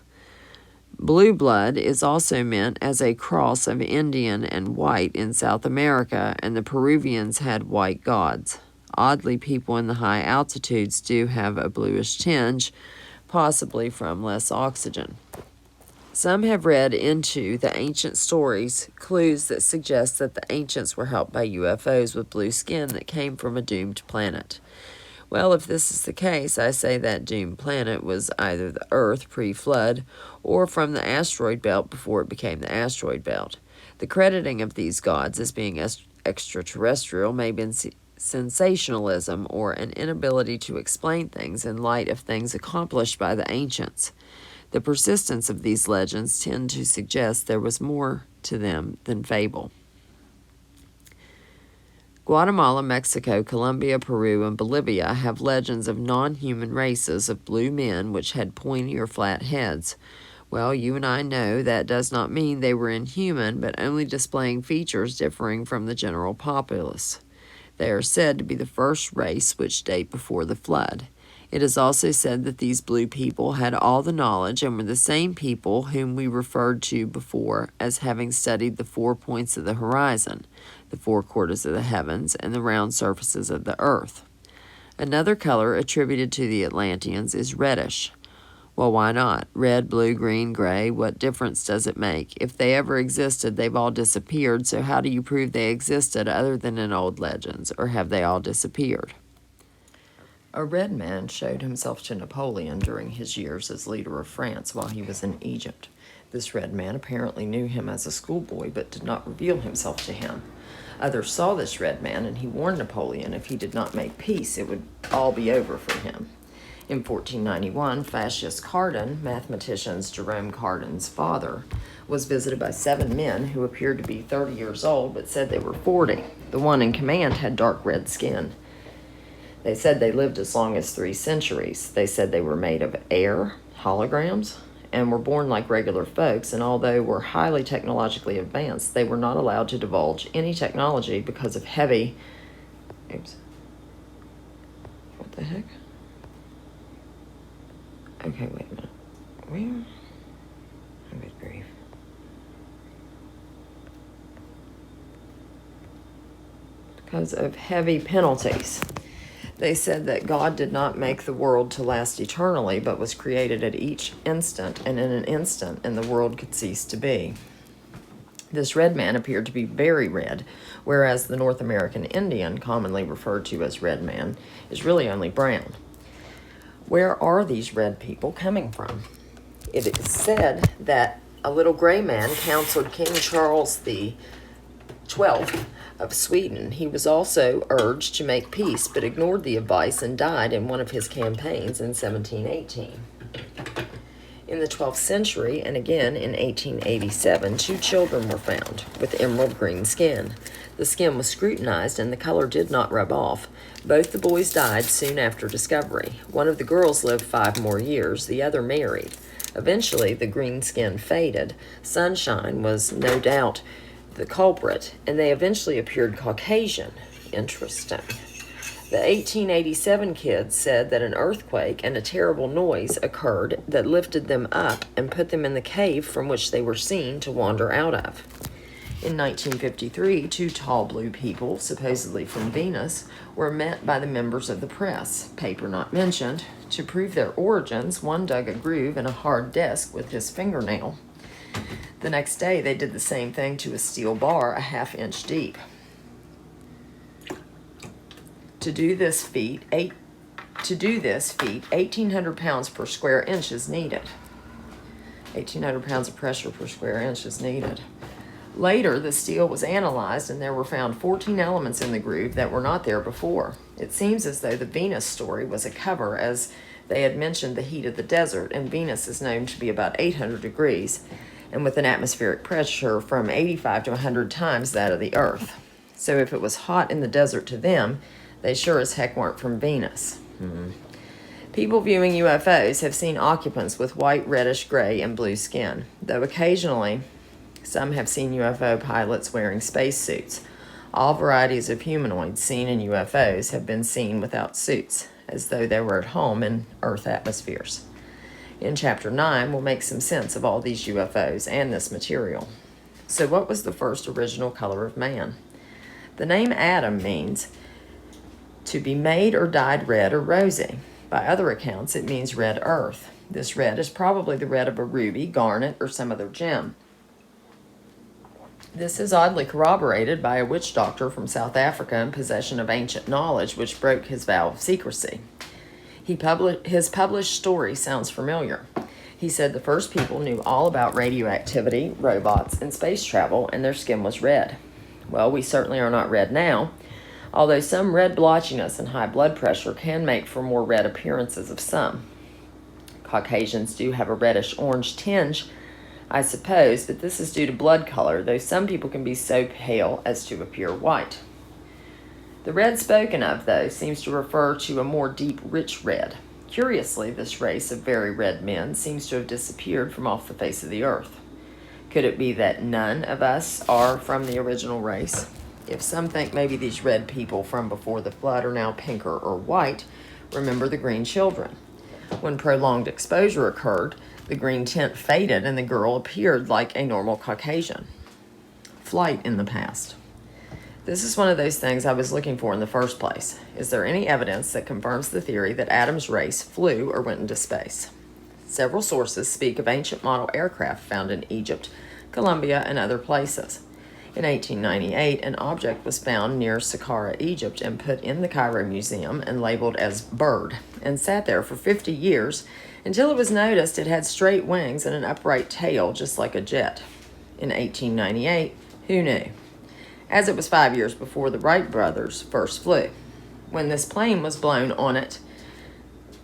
Blue blood is also meant as a cross of Indian and white in South America, and the Peruvians had white gods. Oddly, people in the high altitudes do have a bluish tinge, possibly from less oxygen. Some have read into the ancient stories clues that suggest that the ancients were helped by UFOs with blue skin that came from a doomed planet. Well, if this is the case, I say that doomed planet was either the Earth pre-flood or from the asteroid belt before it became the asteroid belt. The crediting of these gods as being extraterrestrial may be sensationalism or an inability to explain things in light of things accomplished by the ancients. The persistence of these legends tend to suggest there was more to them than fable. Guatemala, Mexico, Colombia, Peru, and Bolivia have legends of non-human races of blue men which had pointy or flat heads. Well, you and I know that does not mean they were inhuman, but only displaying features differing from the general populace. They are said to be the first race which date before the flood. It is also said that these blue people had all the knowledge and were the same people whom we referred to before as having studied the 4 points of the horizon, the 4 quarters of the heavens, and the round surfaces of the earth. Another color attributed to the Atlanteans is reddish. Well, why not? Red, blue, green, gray, what difference does it make? If they ever existed, they've all disappeared, so how do you prove they existed other than in old legends, or have they all disappeared? A red man showed himself to Napoleon during his years as leader of France while he was in Egypt. This red man apparently knew him as a schoolboy, but did not reveal himself to him. Others saw this red man, and he warned Napoleon if he did not make peace, it would all be over for him. In 1491, Fascius Cardan, mathematicians Jerome Cardan's father, was visited by 7 men who appeared to be 30 years old but said they were 40. The one in command had dark red skin. They said they lived as long as 3 centuries. They said they were made of air, holograms, and were born like regular folks, and although were highly technologically advanced, they were not allowed to divulge any technology because of heavy... Oops. What the heck? Okay, wait a minute. Where? Oh, good grief. Because of heavy penalties. They said that God did not make the world to last eternally, but was created at each instant, and in an instant, and the world could cease to be. This red man appeared to be very red, whereas the North American Indian, commonly referred to as red man, is really only brown. Where are these red people coming from? It is said that a little gray man counseled King Charles the 12th of Sweden. He was also urged to make peace, but ignored the advice and died in one of his campaigns in 1718. In the 12th century, and again in 1887, 2 children were found with emerald green skin. The skin was scrutinized and the color did not rub off. Both the boys died soon after discovery. One of the girls lived 5 more years, the other married. Eventually, the green skin faded. Sunshine was no doubt the culprit, and they eventually appeared Caucasian. Interesting. The 1887 kids said that an earthquake and a terrible noise occurred that lifted them up and put them in the cave from which they were seen to wander out of. In 1953, 2 tall blue people, supposedly from Venus, were met by the members of the press, paper not mentioned. To prove their origins, one dug a groove in a hard desk with his fingernail. The next day, they did the same thing to a steel bar a half-inch deep. To do this feat, 1,800 pounds per square inch is needed. 1,800 pounds of pressure per square inch is needed. Later, the steel was analyzed and there were found 14 elements in the groove that were not there before. It seems as though the Venus story was a cover, as they had mentioned the heat of the desert, and Venus is known to be about 800 degrees and with an atmospheric pressure from 85 to 100 times that of the Earth. So if it was hot in the desert to them, they sure as heck weren't from Venus. People viewing UFOs have seen occupants with white, reddish, gray, and blue skin, though occasionally some have seen UFO pilots wearing spacesuits. All varieties of humanoids seen in UFOs have been seen without suits, as though they were at home in Earth atmospheres. In Chapter 9, we'll make some sense of all these UFOs and this material. So what was the first original color of man? The name Adam means to be made or dyed red or rosy. By other accounts, it means red earth. This red is probably the red of a ruby, garnet, or some other gem. This is oddly corroborated by a witch doctor from South Africa in possession of ancient knowledge which broke his vow of secrecy. His published story sounds familiar. He said the first people knew all about radioactivity, robots, and space travel, and their skin was red. Well, we certainly are not red now, although some red blotchiness and high blood pressure can make for more red appearances of some. Caucasians do have a reddish-orange tinge, I suppose, but this is due to blood color, though some people can be so pale as to appear white. The red spoken of, though, seems to refer to a more deep, rich red. Curiously, this race of very red men seems to have disappeared from off the face of the earth. Could it be that none of us are from the original race? If some think maybe these red people from before the flood are now pinker or white, remember the green children. When prolonged exposure occurred, the green tint faded and the girl appeared like a normal Caucasian. Flight in the past. This is one of those things I was looking for in the first place. Is there any evidence that confirms the theory that Adam's race flew or went into space? Several sources speak of ancient model aircraft found in Egypt, Colombia, and other places. In 1898, an object was found near Saqqara, Egypt, and put in the Cairo Museum and labeled as bird, and sat there for 50 years until it was noticed it had straight wings and an upright tail just like a jet. In 1898, who knew? As it was 5 years before the Wright brothers first flew. When this plane was blown on, it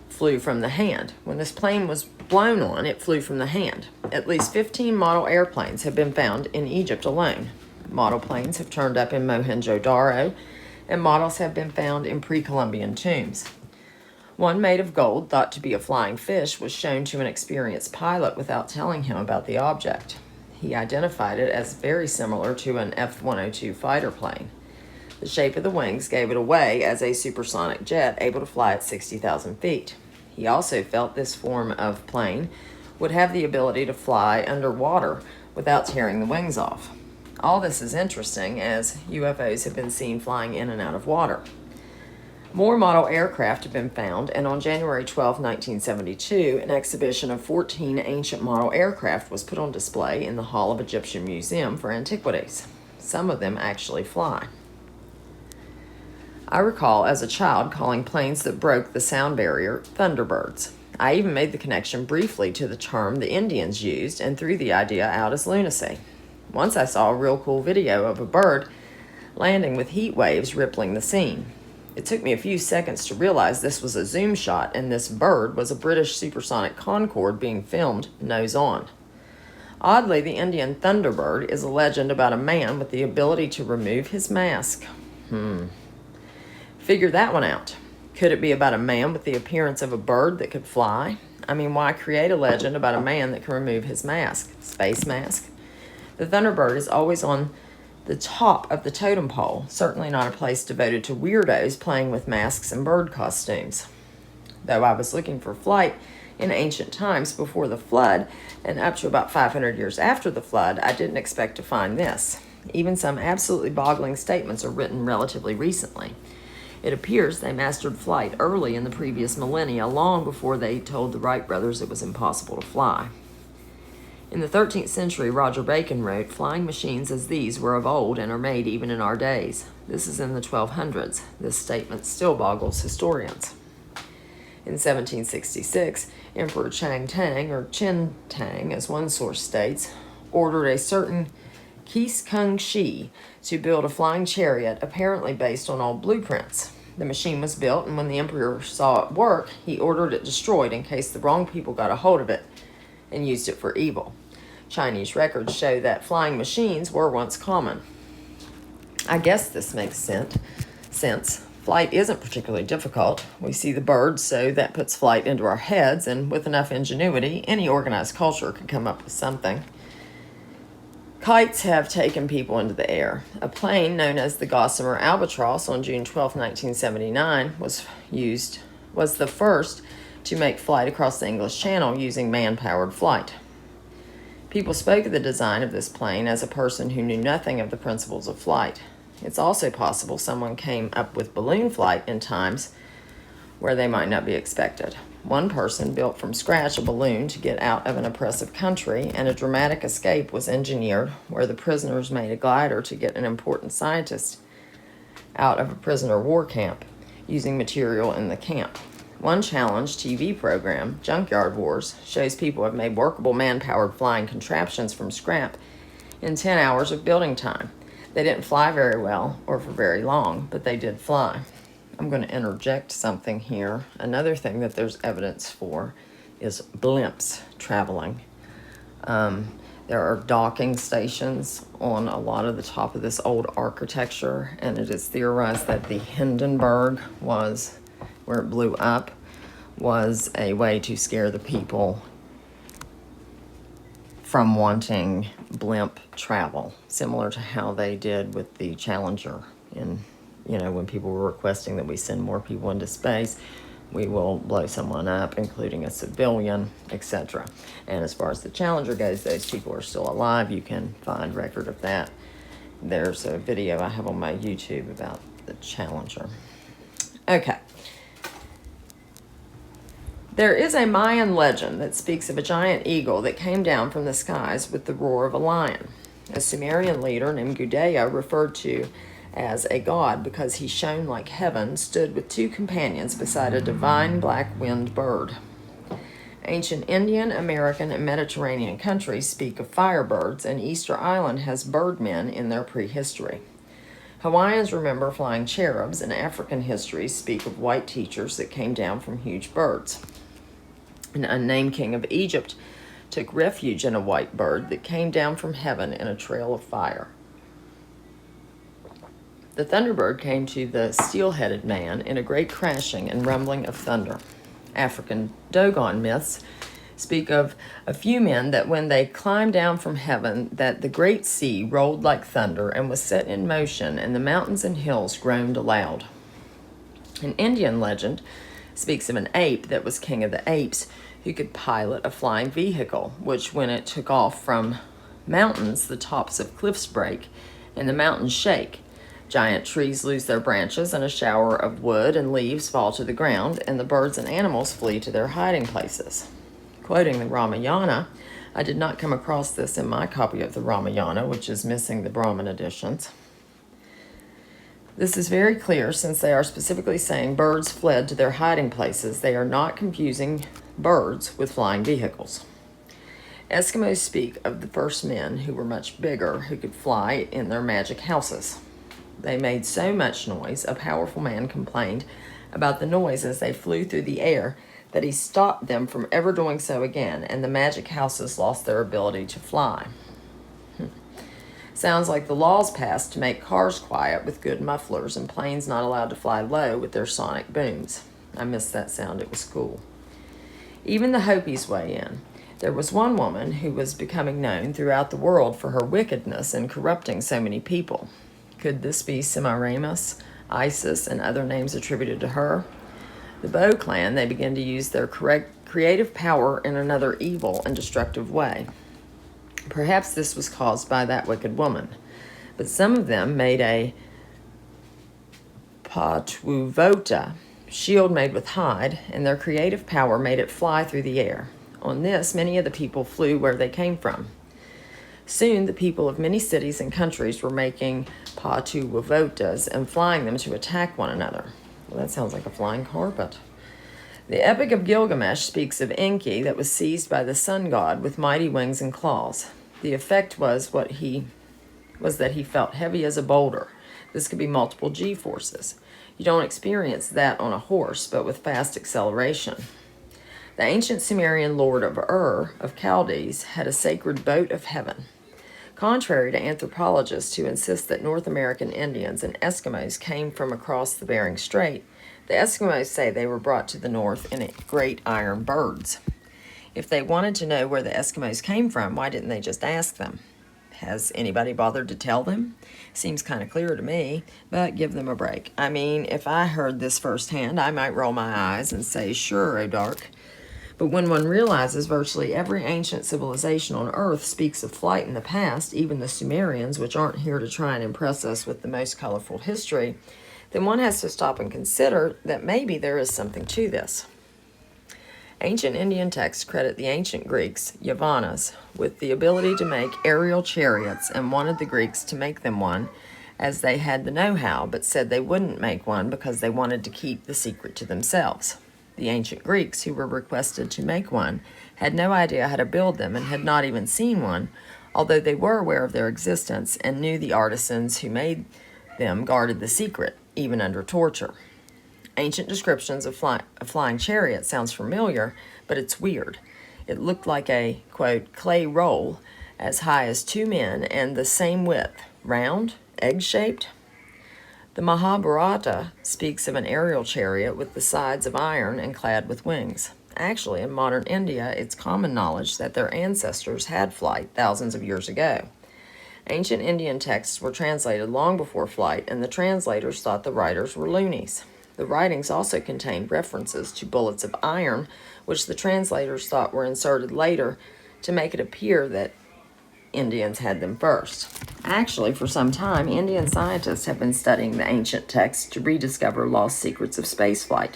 flew from the hand. When this plane was blown on, it flew from the hand. At least 15 model airplanes have been found in Egypt alone. Model planes have turned up in Mohenjo-Daro, and models have been found in pre-Columbian tombs. One made of gold, thought to be a flying fish, was shown to an experienced pilot without telling him about the object. He identified it as very similar to an F-102 fighter plane. The shape of the wings gave it away as a supersonic jet able to fly at 60,000 feet. He also felt this form of plane would have the ability to fly underwater without tearing the wings off. All this is interesting as UFOs have been seen flying in and out of water. More model aircraft have been found, and on January 12, 1972, an exhibition of 14 ancient model aircraft was put on display in the Hall of Egyptian Museum for Antiquities. Some of them actually fly. I recall as a child calling planes that broke the sound barrier Thunderbirds. I even made the connection briefly to the term the Indians used and threw the idea out as lunacy. Once I saw a real cool video of a bird landing with heat waves rippling the scene. It took me a few seconds to realize this was a zoom shot and this bird was a British supersonic Concorde being filmed nose on. Oddly, the Indian Thunderbird is a legend about a man with the ability to remove his mask. Figure that one out. Could it be about a man with the appearance of a bird that could fly? I mean, why create a legend about a man that can remove his mask? Space mask? The Thunderbird is always on the top of the totem pole, certainly not a place devoted to weirdos playing with masks and bird costumes. Though I was looking for flight in ancient times before the flood and up to about 500 years after the flood, I didn't expect to find this. Even some absolutely boggling statements are written relatively recently. It appears they mastered flight early in the previous millennia, long before they told the Wright brothers it was impossible to fly. In the 13th century, Roger Bacon wrote, "Flying machines as these were of old and are made even in our days." This is in the 1200s. This statement still boggles historians. In 1766, Emperor Chang Tang, or Qin Tang, as one source states, ordered a certain Qis Kung Shi to build a flying chariot apparently based on old blueprints. The machine was built, and when the emperor saw it work, he ordered it destroyed in case the wrong people got a hold of it and used it for evil. Chinese records show that flying machines were once common. I guess this makes sense. Flight isn't particularly difficult. We see the birds, so that puts flight into our heads, and with enough ingenuity, any organized culture could come up with something. Kites have taken people into the air. A plane known as the Gossamer Albatross on June 12, 1979 was the first to make flight across the English Channel using man-powered flight. People spoke of the design of this plane as a person who knew nothing of the principles of flight. It's also possible someone came up with balloon flight in times where they might not be expected. One person built from scratch a balloon to get out of an oppressive country, and a dramatic escape was engineered where the prisoners made a glider to get an important scientist out of a prisoner war camp using material in the camp. One challenge TV program, Junkyard Wars, shows people have made workable man-powered flying contraptions from scrap in 10 hours of building time. They didn't fly very well or for very long, but they did fly. I'm going to interject something here. Another thing that there's evidence for is blimps traveling. There are docking stations on a lot of the top of this old architecture, and it is theorized that the Hindenburg was where it blew up, was a way to scare the people from wanting blimp travel, similar to how they did with the Challenger. And, when people were requesting that we send more people into space, we will blow someone up, including a civilian, etc. And as far as the Challenger goes, those people are still alive. You can find record of that. There's a video I have on my YouTube about the Challenger. Okay. There is a Mayan legend that speaks of a giant eagle that came down from the skies with the roar of a lion. A Sumerian leader named Gudea, referred to as a god because he shone like heaven, stood with two companions beside a divine black-winged bird. Ancient Indian, American, and Mediterranean countries speak of firebirds, and Easter Island has birdmen in their prehistory. Hawaiians remember flying cherubs, and African histories speak of white teachers that came down from huge birds. An unnamed king of Egypt took refuge in a white bird that came down from heaven in a trail of fire. The thunderbird came to the steel-headed man in a great crashing and rumbling of thunder. African Dogon myths speak of a few men that when they climbed down from heaven, that the great sea rolled like thunder and was set in motion, and the mountains and hills groaned aloud. An Indian legend speaks of an ape that was king of the apes who could pilot a flying vehicle, which when it took off from mountains, the tops of cliffs break and the mountains shake. Giant trees lose their branches, and a shower of wood and leaves fall to the ground, and the birds and animals flee to their hiding places. Quoting the Ramayana, I did not come across this in my copy of the Ramayana, which is missing the Brahmin editions. This is very clear since they are specifically saying birds fled to their hiding places. They are not confusing birds with flying vehicles. Eskimos speak of the first men who were much bigger, who could fly in their magic houses. They made so much noise, a powerful man complained about the noise as they flew through the air that he stopped them from ever doing so again, and the magic houses lost their ability to fly. Sounds like the laws passed to make cars quiet with good mufflers and planes not allowed to fly low with their sonic booms. I missed that sound, it was cool. Even the Hopis weigh in. There was one woman who was becoming known throughout the world for her wickedness in corrupting so many people. Could this be Semiramis, Isis, and other names attributed to her? The Bo clan, they begin to use their creative power in another evil and destructive way. Perhaps this was caused by that wicked woman, but some of them made a patwuvota, shield made with hide, and their creative power made it fly through the air. On this, many of the people flew where they came from. Soon, the people of many cities and countries were making patwuvotas and flying them to attack one another. Well, that sounds like a flying carpet. The Epic of Gilgamesh speaks of Enki that was seized by the sun god with mighty wings and claws. The effect was that he felt heavy as a boulder. This could be multiple G-forces. You don't experience that on a horse, but with fast acceleration. The ancient Sumerian lord of Ur of Chaldees had a sacred boat of heaven. Contrary to anthropologists who insist that North American Indians and Eskimos came from across the Bering Strait, the Eskimos say they were brought to the north in great iron birds. If they wanted to know where the Eskimos came from, why didn't they just ask them? Has anybody bothered to tell them? Seems kind of clear to me, but give them a break. I mean, if I heard this firsthand, I might roll my eyes and say, sure, O'Dark. But when one realizes virtually every ancient civilization on Earth speaks of flight in the past, even the Sumerians, which aren't here to try and impress us with the most colorful history, then one has to stop and consider that maybe there is something to this. Ancient Indian texts credit the ancient Greeks, Yavanas, with the ability to make aerial chariots and wanted the Greeks to make them one, as they had the know-how, but said they wouldn't make one because they wanted to keep the secret to themselves. The ancient Greeks, who were requested to make one, had no idea how to build them and had not even seen one, although they were aware of their existence and knew the artisans who made them guarded the secret, even under torture. Ancient descriptions of a flying chariot sounds familiar, but it's weird. It looked like a, quote, clay roll as high as 2 men and the same width, round, egg-shaped. The Mahabharata speaks of an aerial chariot with the sides of iron and clad with wings. Actually, in modern India, it's common knowledge that their ancestors had flight thousands of years ago. Ancient Indian texts were translated long before flight, and the translators thought the writers were loonies. The writings also contained references to bullets of iron, which the translators thought were inserted later to make it appear that Indians had them first. Actually, for some time, Indian scientists have been studying the ancient texts to rediscover lost secrets of spaceflight.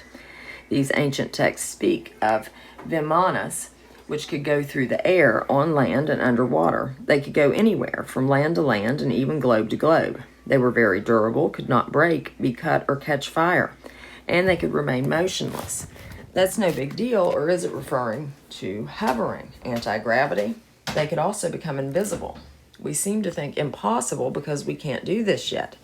These ancient texts speak of vimanas, which could go through the air, on land, and underwater. They could go anywhere, from land to land, and even globe to globe. They were very durable, could not break, be cut, or catch fire, and they could remain motionless. That's no big deal, or is it referring to hovering, anti-gravity? They could also become invisible. We seem to think impossible because we can't do this yet.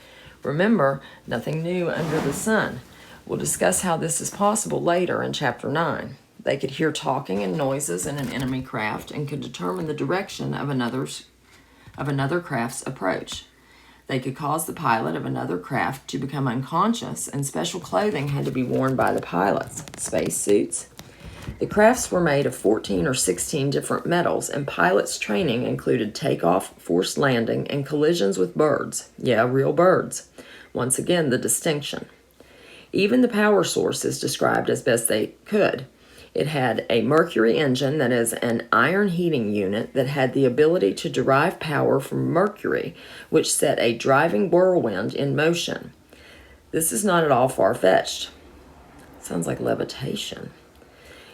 Remember, nothing new under the sun. We'll discuss how this is possible later in Chapter 9. They could hear talking and noises in an enemy craft and could determine the direction of another craft's approach. They could cause the pilot of another craft to become unconscious, and special clothing had to be worn by the pilots, space suits. The crafts were made of 14 or 16 different metals, and pilots' training included takeoff, forced landing, and collisions with birds. Yeah, real birds. Once again, the distinction. Even the power source is described as best they could. It had a mercury engine, that is, an iron heating unit that had the ability to derive power from mercury, which set a driving whirlwind in motion. This is not at all far-fetched. Sounds like levitation.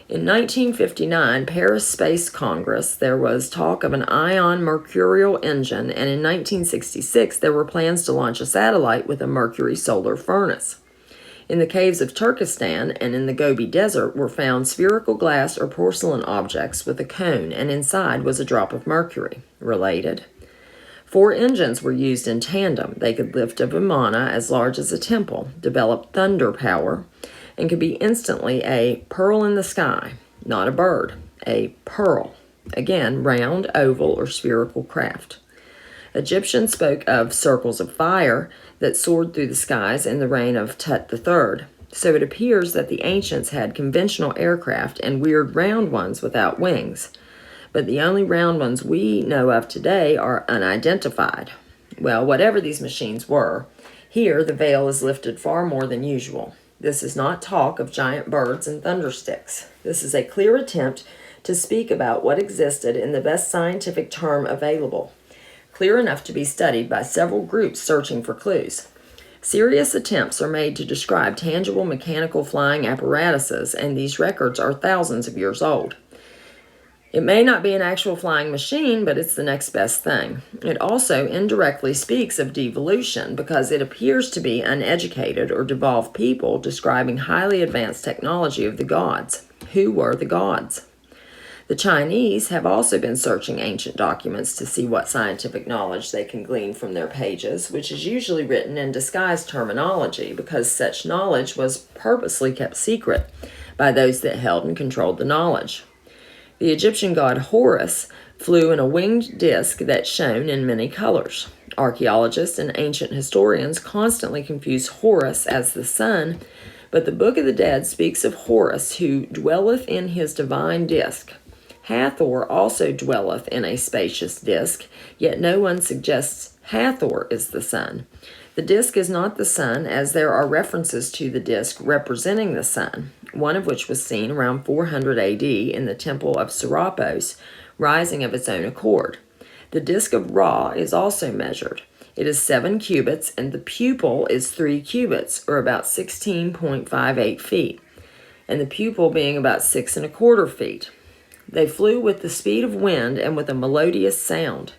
In 1959, Paris Space Congress, there was talk of an ion mercurial engine, and in 1966, there were plans to launch a satellite with a mercury solar furnace. In the caves of Turkestan and in the Gobi Desert were found spherical glass or porcelain objects with a cone, and inside was a drop of mercury. Related. 4 engines were used in tandem. They could lift a vimana as large as a temple, develop thunder power, and could be instantly a pearl in the sky, not a bird, a pearl. Again, round, oval, or spherical craft. Egyptians spoke of circles of fire that soared through the skies in the reign of Tut III. So it appears that the ancients had conventional aircraft and weird round ones without wings. But the only round ones we know of today are unidentified. Well, whatever these machines were, here the veil is lifted far more than usual. This is not talk of giant birds and thundersticks. This is a clear attempt to speak about what existed in the best scientific term available, clear enough to be studied by several groups searching for clues. Serious attempts are made to describe tangible mechanical flying apparatuses, and these records are thousands of years old. It may not be an actual flying machine, but it's the next best thing. It also indirectly speaks of devolution because it appears to be uneducated or devolved people describing highly advanced technology of the gods. Who were the gods? The Chinese have also been searching ancient documents to see what scientific knowledge they can glean from their pages, which is usually written in disguised terminology because such knowledge was purposely kept secret by those that held and controlled the knowledge. The Egyptian god Horus flew in a winged disc that shone in many colors. Archaeologists and ancient historians constantly confuse Horus as the sun, but the Book of the Dead speaks of Horus who dwelleth in his divine disc. Hathor also dwelleth in a spacious disc, yet no one suggests Hathor is the sun. The disc is not the sun, as there are references to the disc representing the sun, one of which was seen around 400 AD in the temple of Serapis, rising of its own accord. The disc of Ra is also measured. It is 7 cubits, and the pupil is 3 cubits, or about 16.58 feet, and the pupil being about 6¼ feet. They flew with the speed of wind and with a melodious sound.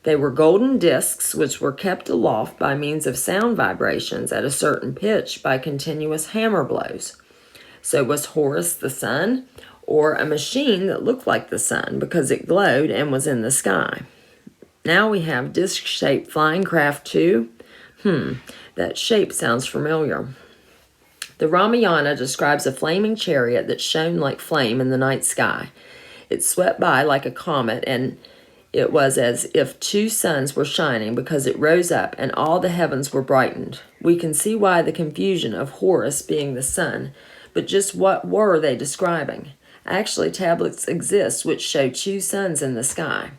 They were golden discs which were kept aloft by means of sound vibrations at a certain pitch by continuous hammer blows. So was Horus the sun, or a machine that looked like the sun because it glowed and was in the sky? Now we have disc-shaped flying craft too. That shape sounds familiar. The Ramayana describes a flaming chariot that shone like flame in the night sky. It swept by like a comet, and it was as if two suns were shining because it rose up and all the heavens were brightened. We can see why the confusion of Horus being the sun, but just what were they describing? Actually, tablets exist which show two suns in the sky.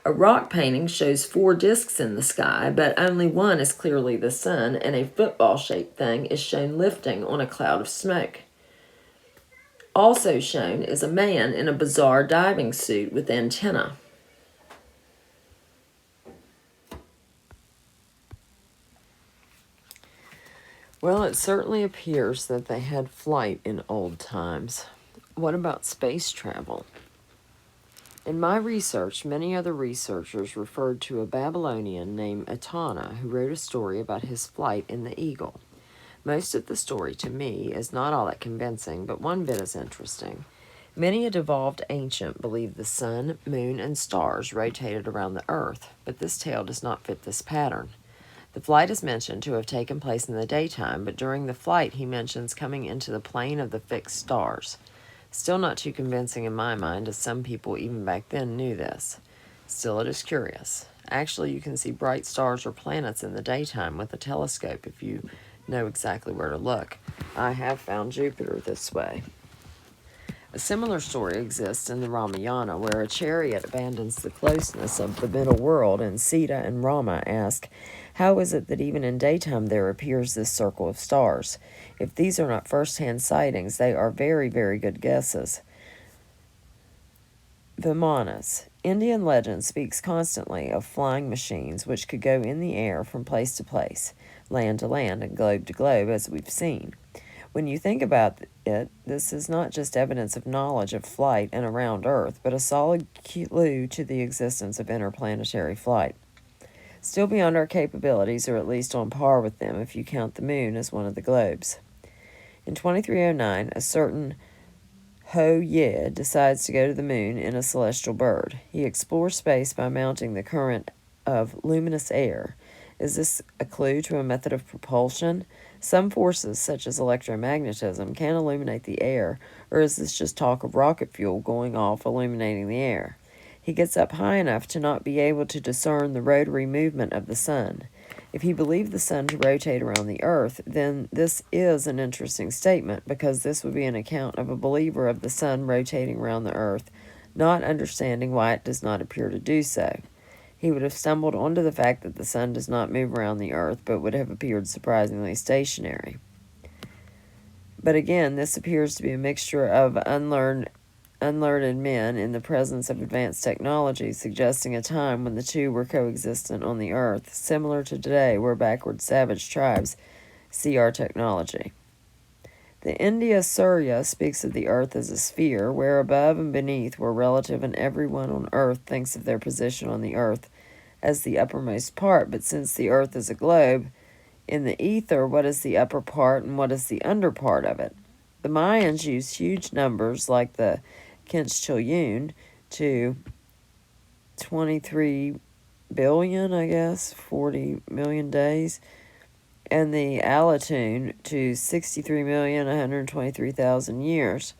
A rock painting shows 4 discs in the sky, but only one is clearly the sun, and a football-shaped thing is shown lifting on a cloud of smoke. Also shown is a man in a bizarre diving suit with antennae. Well, it certainly appears that they had flight in old times. What about space travel? In my research, many other researchers referred to a Babylonian named Etana who wrote a story about his flight in the Eagle. Most of the story, to me, is not all that convincing, but one bit is interesting. Many a devolved ancient believed the sun, moon, and stars rotated around the earth, but this tale does not fit this pattern. The flight is mentioned to have taken place in the daytime, but during the flight he mentions coming into the plane of the fixed stars. Still not too convincing in my mind, as some people even back then knew this. Still, it is curious. Actually, you can see bright stars or planets in the daytime with a telescope if you know exactly where to look. I have found Jupiter this way. A similar story exists in the Ramayana, where a chariot abandons the closeness of the middle world, and Sita and Rama ask, "How is it that even in daytime there appears this circle of stars? If these are not first-hand sightings, they are very, very good guesses." Vimanas. Indian legend speaks constantly of flying machines which could go in the air from place to place, land to land, and globe to globe, as we've seen. When you think about it, this is not just evidence of knowledge of flight and around Earth, but a solid clue to the existence of interplanetary flight. Still beyond our capabilities, or at least on par with them if you count the moon as one of the globes. In 2309, a certain Ho Ye decides to go to the moon in a celestial bird. He explores space by mounting the current of luminous air. Is this a clue to a method of propulsion? Some forces, such as electromagnetism, can illuminate the air, or is this just talk of rocket fuel going off illuminating the air? He gets up high enough to not be able to discern the rotary movement of the sun. If he believed the sun to rotate around the earth, then this is an interesting statement, because this would be an account of a believer of the sun rotating around the earth, not understanding why it does not appear to do so. He would have stumbled onto the fact that the sun does not move around the earth, but would have appeared surprisingly stationary. But again, this appears to be a mixture of unlearned men in the presence of advanced technology, suggesting a time when the two were coexistent on the earth, similar to today, where backward savage tribes see our technology. The India Surya speaks of the earth as a sphere, where above and beneath were relative, and everyone on earth thinks of their position on the earth as the uppermost part. But since the earth is a globe, in the ether, what is the upper part and what is the under part of it? The Mayans used huge numbers like the Quintillion to 23 billion, 40 million days, and the Alatun to 63,123,000 years.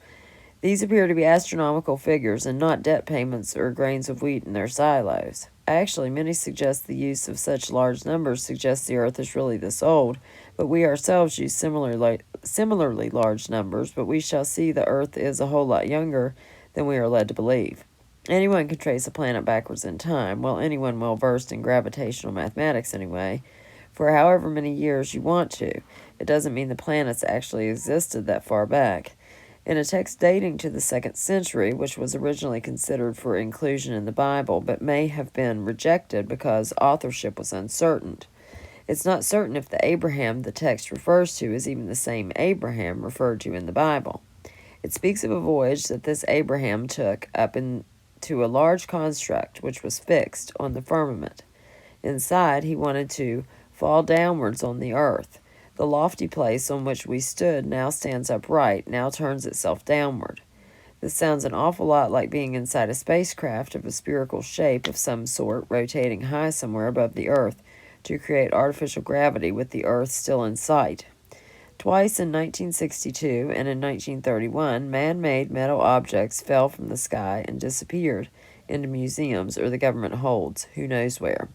These appear to be astronomical figures and not debt payments or grains of wheat in their silos. Actually, many suggest the use of such large numbers suggests the Earth is really this old, but we ourselves use similarly large numbers, but we shall see the Earth is a whole lot younger than we are led to believe. Anyone can trace a planet backwards in time, well, anyone well-versed in gravitational mathematics anyway, for however many years you want to. It doesn't mean the planets actually existed that far back. In a text dating to the 2nd century, which was originally considered for inclusion in the Bible, but may have been rejected because authorship was uncertain. It's not certain if the Abraham the text refers to is even the same Abraham referred to in the Bible. It speaks of a voyage that this Abraham took up into a large construct which was fixed on the firmament. Inside, he wanted to fall downwards on the earth. The lofty place on which we stood now stands upright, now turns itself downward. This sounds an awful lot like being inside a spacecraft of a spherical shape of some sort, rotating high somewhere above the earth to create artificial gravity with the earth still in sight. Twice in 1962 and in 1931, man-made metal objects fell from the sky and disappeared into museums or the government holds, who knows where.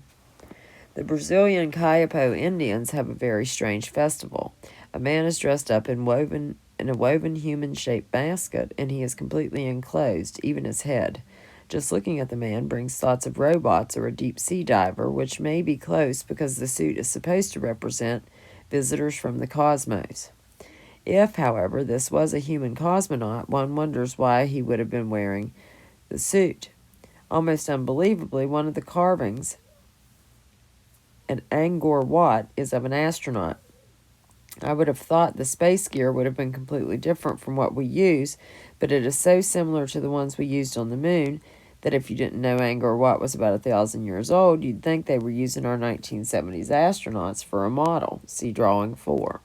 The Brazilian Kayapo Indians have a very strange festival. A man is dressed up in a woven human-shaped basket, and he is completely enclosed, even his head. Just looking at the man brings thoughts of robots or a deep-sea diver, which may be close because the suit is supposed to represent visitors from the cosmos. If, however, this was a human cosmonaut, one wonders why he would have been wearing the suit. Almost unbelievably, one of the carvings at Angkor Wat is of an astronaut. I would have thought the space gear would have been completely different from what we use, but it is so similar to the ones we used on the moon that if you didn't know Angkor Wat was about 1,000 years old, you'd think they were using our 1970s astronauts for a model. See drawing 4.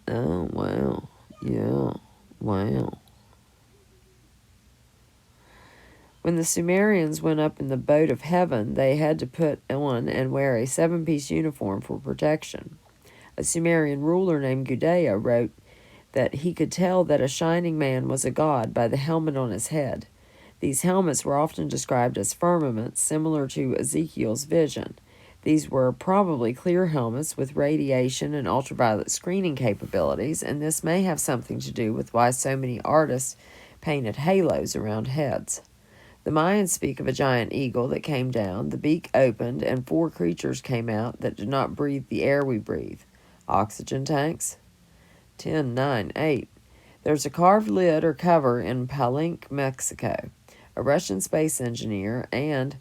Oh, wow. Yeah. Wow. When the Sumerians went up in the boat of heaven, they had to put on and wear a 7-piece uniform for protection. A Sumerian ruler named Gudea wrote that he could tell that a shining man was a god by the helmet on his head. These helmets were often described as firmaments, similar to Ezekiel's vision. These were probably clear helmets with radiation and ultraviolet screening capabilities, and this may have something to do with why so many artists painted halos around heads. The Mayans speak of a giant eagle that came down, the beak opened, and 4 creatures came out that did not breathe the air we breathe. Oxygen tanks? 10, 9, 8. There's a carved lid or cover in Palenque, Mexico. A Russian space engineer and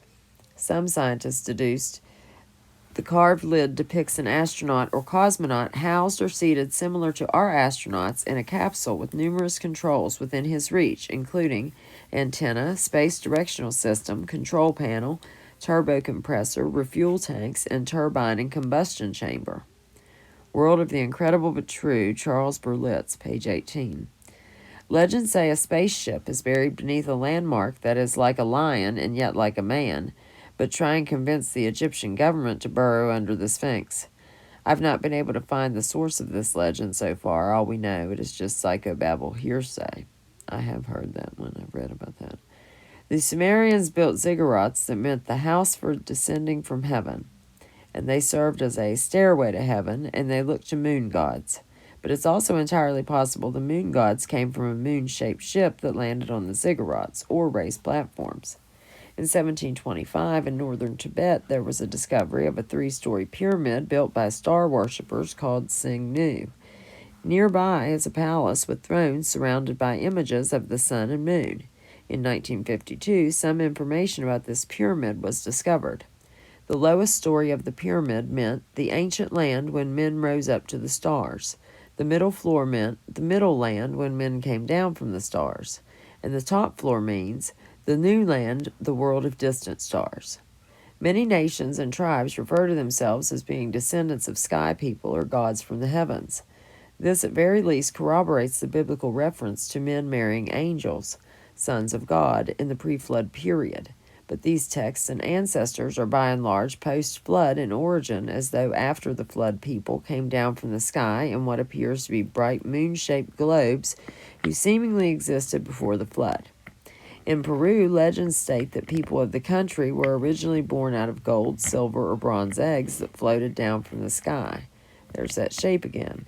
some scientists deduced the carved lid depicts an astronaut or cosmonaut housed or seated similar to our astronauts in a capsule with numerous controls within his reach, including antenna, space directional system, control panel, turbo compressor, refuel tanks, and turbine and combustion chamber. World of the Incredible but True, Charles Berlitz, page 18. Legends say a spaceship is buried beneath a landmark that is like a lion and yet like a man, but try and convince the Egyptian government to burrow under the Sphinx. I've not been able to find the source of this legend so far. All we know, it is just psychobabble hearsay. I have heard that one. I've read about that. The Sumerians built ziggurats that meant the house for descending from heaven, and they served as a stairway to heaven, and they looked to moon gods. But it's also entirely possible the moon gods came from a moon-shaped ship that landed on the ziggurats, or raised platforms. In 1725, in northern Tibet, there was a discovery of a 3-story pyramid built by star worshippers called Singnu. Nearby is a palace with thrones surrounded by images of the sun and moon. In 1952, some information about this pyramid was discovered. The lowest story of the pyramid meant the ancient land when men rose up to the stars. The middle floor meant the middle land when men came down from the stars. And the top floor means the new land, the world of distant stars. Many nations and tribes refer to themselves as being descendants of sky people or gods from the heavens. This at very least corroborates the biblical reference to men marrying angels, sons of God, in the pre-flood period. But these texts and ancestors are by and large post-flood in origin, as though after the flood people came down from the sky in what appears to be bright moon-shaped globes who seemingly existed before the flood. In Peru, legends state that people of the country were originally born out of gold, silver, or bronze eggs that floated down from the sky. There's that shape again.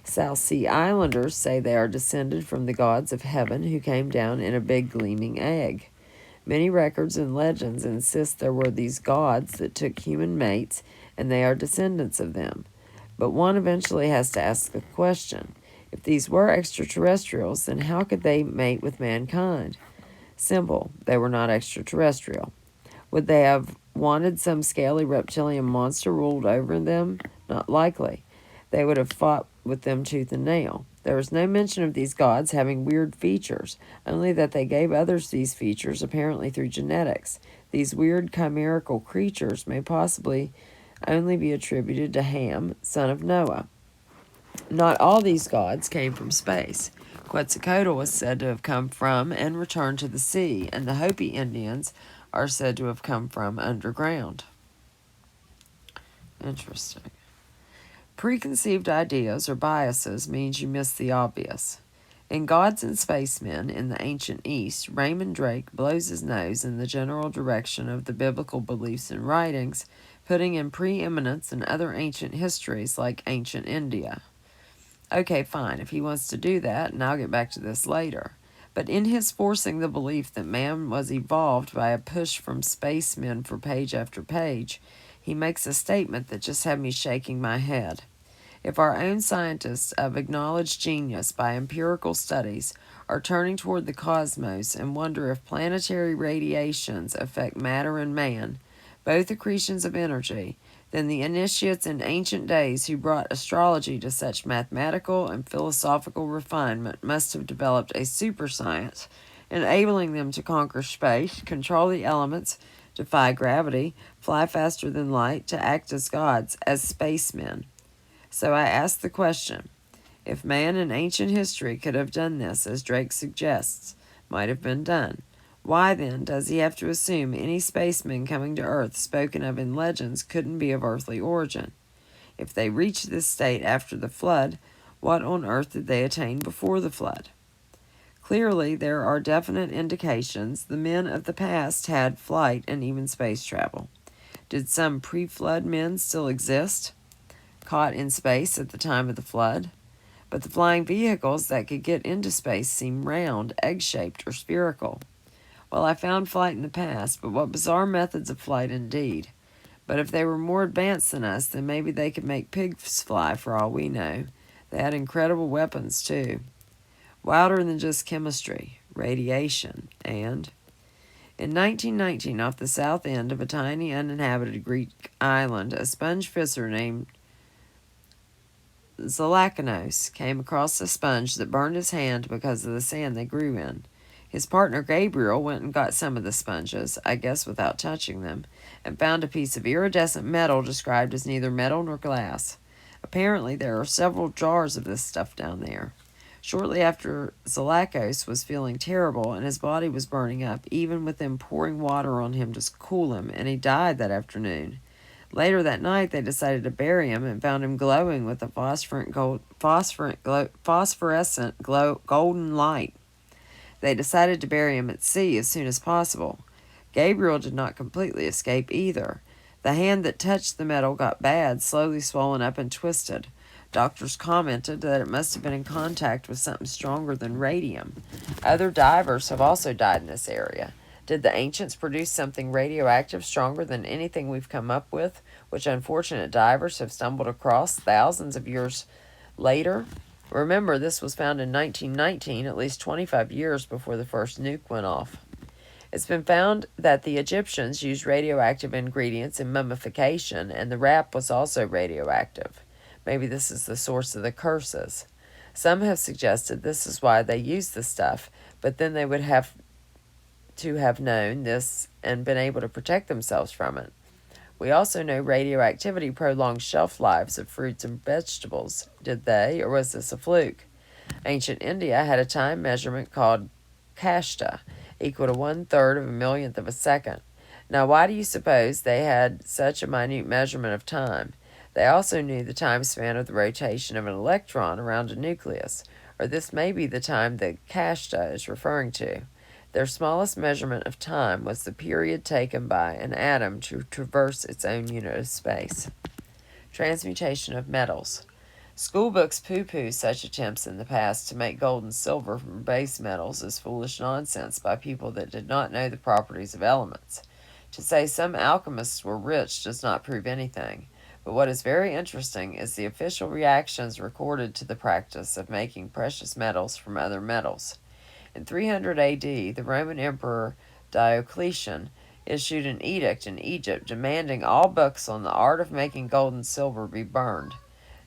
South Sea Islanders say they are descended from the gods of heaven who came down in a big gleaming egg. Many records and legends insist there were these gods that took human mates, and they are descendants of them. But one eventually has to ask the question, if these were extraterrestrials, then how could they mate with mankind? Simple, they were not extraterrestrial. Would they have wanted some scaly reptilian monster ruled over them? Not likely. They would have fought with them tooth and nail. There is no mention of these gods having weird features, only that they gave others these features, apparently through genetics. These weird chimerical creatures may possibly only be attributed to Ham, son of Noah. Not all these gods came from space. Quetzalcoatl was said to have come from and returned to the sea, and the Hopi Indians are said to have come from underground. Interesting. Preconceived ideas or biases means you miss the obvious. In Gods and Spacemen in the Ancient East, Raymond Drake blows his nose in the general direction of the biblical beliefs and writings, putting in preeminence in other ancient histories like ancient India. Okay, fine, if he wants to do that, and I'll get back to this later. But in his forcing the belief that man was evolved by a push from spacemen for page after page, he makes a statement that just had me shaking my head. If our own scientists of acknowledged genius by empirical studies are turning toward the cosmos and wonder if planetary radiations affect matter and man, both accretions of energy, then the initiates in ancient days who brought astrology to such mathematical and philosophical refinement must have developed a super science, enabling them to conquer space, control the elements, defy gravity, fly faster than light, to act as gods, as spacemen. So I ask the question, if man in ancient history could have done this, as Drake suggests, might have been done, why then does he have to assume any spacemen coming to Earth spoken of in legends couldn't be of earthly origin? If they reached this state after the flood, what on earth did they attain before the flood? Clearly, there are definite indications the men of the past had flight and even space travel. Did some pre-flood men still exist, caught in space at the time of the flood? But the flying vehicles that could get into space seem round, egg-shaped, or spherical. Well, I found flight in the past, but what bizarre methods of flight indeed. But if they were more advanced than us, then maybe they could make pigs fly for all we know. They had incredible weapons, too. Wilder than just chemistry, radiation, and... In 1919, off the south end of a tiny uninhabited Greek island, a sponge fisher named Zalakanos came across a sponge that burned his hand because of the sand they grew in. His partner Gabriel went and got some of the sponges, I guess without touching them, and found a piece of iridescent metal described as neither metal nor glass. Apparently there are several jars of this stuff down there. Shortly after, Zalakos was feeling terrible and his body was burning up, even with them pouring water on him to cool him, and he died that afternoon. Later that night, they decided to bury him and found him glowing with a phosphorescent golden light. They decided to bury him at sea as soon as possible. Gabriel did not completely escape either. The hand that touched the metal got bad, slowly swollen up and twisted. Doctors commented that it must have been in contact with something stronger than radium. Other divers have also died in this area. Did the ancients produce something radioactive stronger than anything we've come up with, which unfortunate divers have stumbled across thousands of years later? Remember, this was found in 1919, at least 25 years before the first nuke went off. It's been found that the Egyptians used radioactive ingredients in mummification, and the wrap was also radioactive. Maybe this is the source of the curses. Some have suggested this is why they used the stuff, but then they would have to have known this and been able to protect themselves from it. We also know radioactivity prolongs shelf lives of fruits and vegetables. Did they, or was this a fluke? Ancient India had a time measurement called kashta, equal to 1/3 of a millionth of a second. Now, why do you suppose they had such a minute measurement of time? They also knew the time span of the rotation of an electron around a nucleus, or this may be the time that kashta is referring to. Their smallest measurement of time was the period taken by an atom to traverse its own unit of space. Transmutation of metals. School books poo-poo such attempts in the past to make gold and silver from base metals as foolish nonsense by people that did not know the properties of elements. To say some alchemists were rich does not prove anything, but what is very interesting is the official reactions recorded to the practice of making precious metals from other metals. In 300 AD, the Roman Emperor Diocletian issued an edict in Egypt demanding all books on the art of making gold and silver be burned.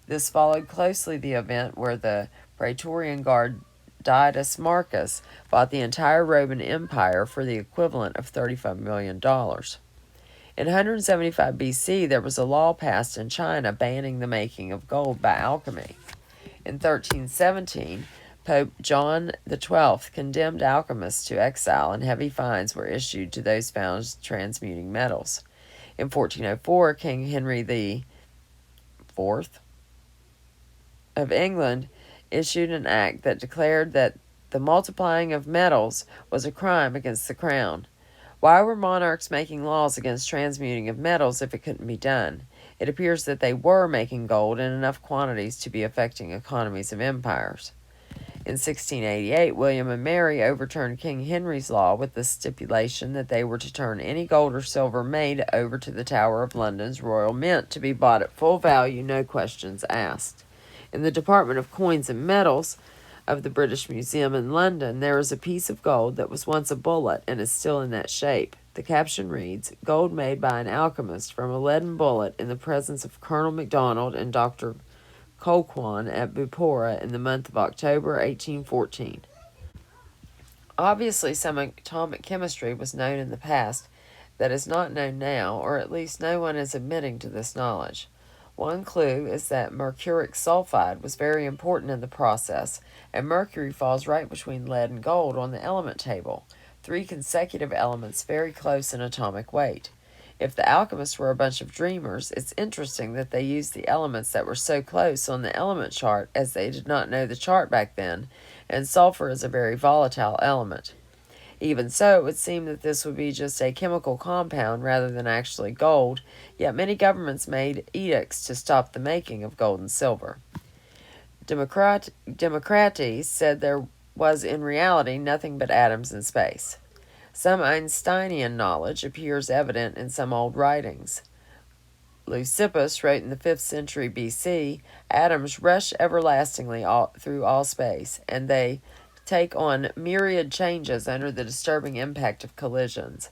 This followed closely the event where the Praetorian Guard Didius Marcus bought the entire Roman Empire for the equivalent of $35 million. In 175 BC, there was a law passed in China banning the making of gold by alchemy. In 1317, Pope John XII condemned alchemists to exile, and heavy fines were issued to those found transmuting metals. In 1404, King Henry IV of England issued an act that declared that the multiplying of metals was a crime against the crown. Why were monarchs making laws against transmuting of metals if it couldn't be done? It appears that they were making gold in enough quantities to be affecting economies of empires. In 1688, William and Mary overturned King Henry's law with the stipulation that they were to turn any gold or silver made over to the Tower of London's Royal Mint to be bought at full value, no questions asked. In the Department of Coins and Metals of the British Museum in London, there is a piece of gold that was once a bullet and is still in that shape. The caption reads, "Gold made by an alchemist from a leaden bullet in the presence of Colonel MacDonald and Dr. Colquhoun at Bupora in the month of October 1814. Obviously, some atomic chemistry was known in the past that is not known now, or at least no one is admitting to this knowledge. One clue is that mercuric sulfide was very important in the process, and mercury falls right between lead and gold on the element table, 3 consecutive elements very close in atomic weight. If the alchemists were a bunch of dreamers, it's interesting that they used the elements that were so close on the element chart, as they did not know the chart back then, and sulfur is a very volatile element. Even so, it would seem that this would be just a chemical compound rather than actually gold, yet many governments made edicts to stop the making of gold and silver. Democritus said there was in reality nothing but atoms in space. Some Einsteinian knowledge appears evident in some old writings. Leucippus wrote in the 5th century BC, "Atoms rush everlastingly through all space, and they take on myriad changes under the disturbing impact of collisions."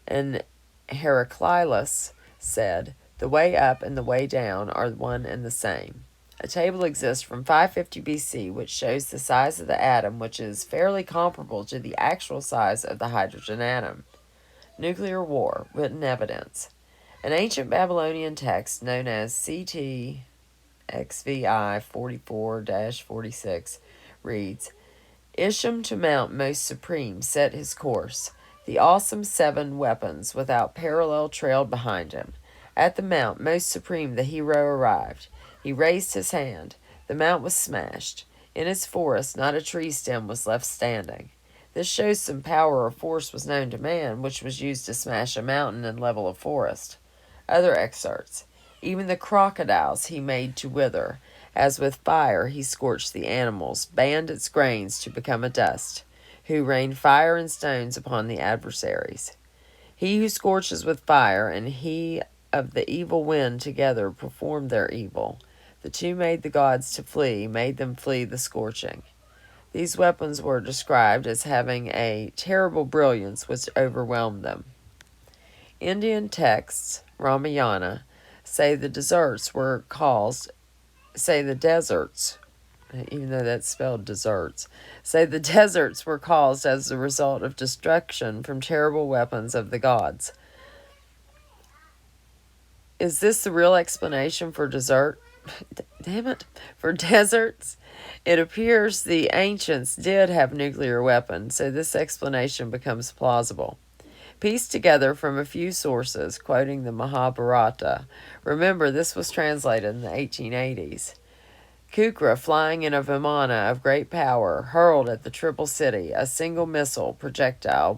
And Heraclitus said, "The way up and the way down are one and the same." A table exists from 550 BC which shows the size of the atom, which is fairly comparable to the actual size of the hydrogen atom. Nuclear war, written evidence. An ancient Babylonian text known as CTXVI 44-46 reads, "Isham to Mount Most Supreme set his course. The awesome 7 weapons without parallel trailed behind him. At the Mount Most Supreme the hero arrived. He raised his hand. The mount was smashed. In its forest not a tree stem was left standing. This shows some power or force was known to man, which was used to smash a mountain and level a forest." Other excerpts. "Even the crocodiles he made to wither. As with fire he scorched the animals, banned its grains to become a dust, who rained fire and stones upon the adversaries. He who scorches with fire and he of the evil wind together performed their evil. The 2 made the gods to flee, made them flee the scorching." These weapons were described as having a terrible brilliance which overwhelmed them. Indian texts, Ramayana, say the deserts, even though that's spelled deserts, say the deserts were caused as a result of destruction from terrible weapons of the gods. Is this the real explanation for for deserts? It appears the ancients did have nuclear weapons, so this explanation becomes plausible. Pieced together from a few sources, quoting the Mahabharata. Remember, this was translated in the 1880s. Kukra, flying in a vimana of great power, hurled at the triple city a single missile projectile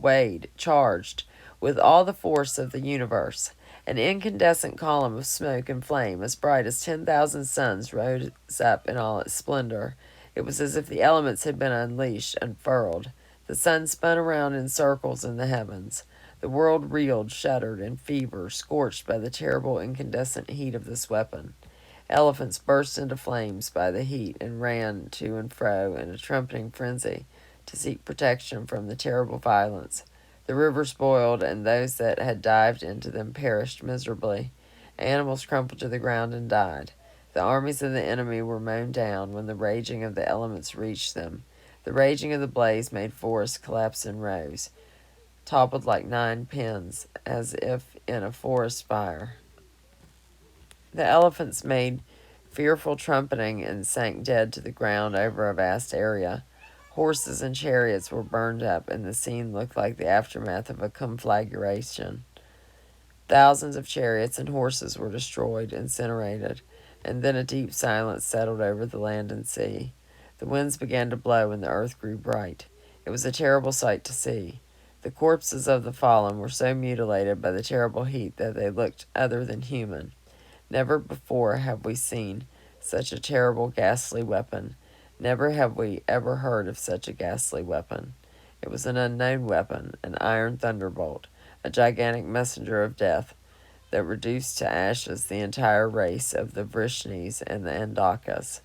charged with all the force of the universe. An incandescent column of smoke and flame as bright as 10,000 suns rose up in all its splendor. It was as if the elements had been unleashed, unfurled. The sun spun around in circles in the heavens. The world reeled, shuddered, in fever, scorched by the terrible incandescent heat of this weapon. Elephants burst into flames by the heat and ran to and fro in a trumpeting frenzy to seek protection from the terrible violence. The rivers boiled, and those that had dived into them perished miserably. Animals crumpled to the ground and died. The armies of the enemy were mown down when the raging of the elements reached them. The raging of the blaze made forests collapse in rows, toppled like 9 pins, as if in a forest fire. The elephants made fearful trumpeting and sank dead to the ground over a vast area. Horses and chariots were burned up, and the scene looked like the aftermath of a conflagration. Thousands of chariots and horses were destroyed, incinerated, and then a deep silence settled over the land and sea. The winds began to blow, and the earth grew bright. It was a terrible sight to see. The corpses of the fallen were so mutilated by the terrible heat that they looked other than human. Never before have we seen such a terrible, ghastly weapon. Never have we ever heard of such a ghastly weapon. It was an unknown weapon, an iron thunderbolt, a gigantic messenger of death that reduced to ashes the entire race of the Vrishnis and the Andakas.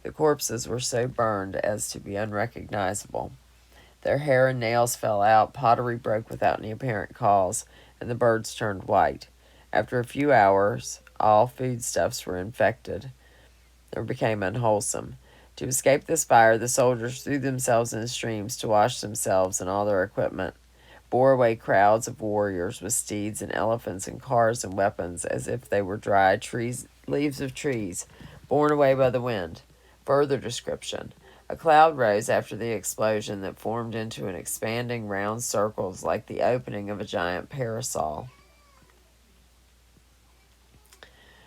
The corpses were so burned as to be unrecognizable. Their hair and nails fell out, pottery broke without any apparent cause, and the birds turned white. After a few hours, all foodstuffs were infected or became unwholesome. To escape this fire, the soldiers threw themselves in streams to wash themselves and all their equipment, bore away crowds of warriors with steeds and elephants and cars and weapons as if they were dry leaves of trees, borne away by the wind. Further description. A cloud rose after the explosion that formed into an expanding round circles like the opening of a giant parasol.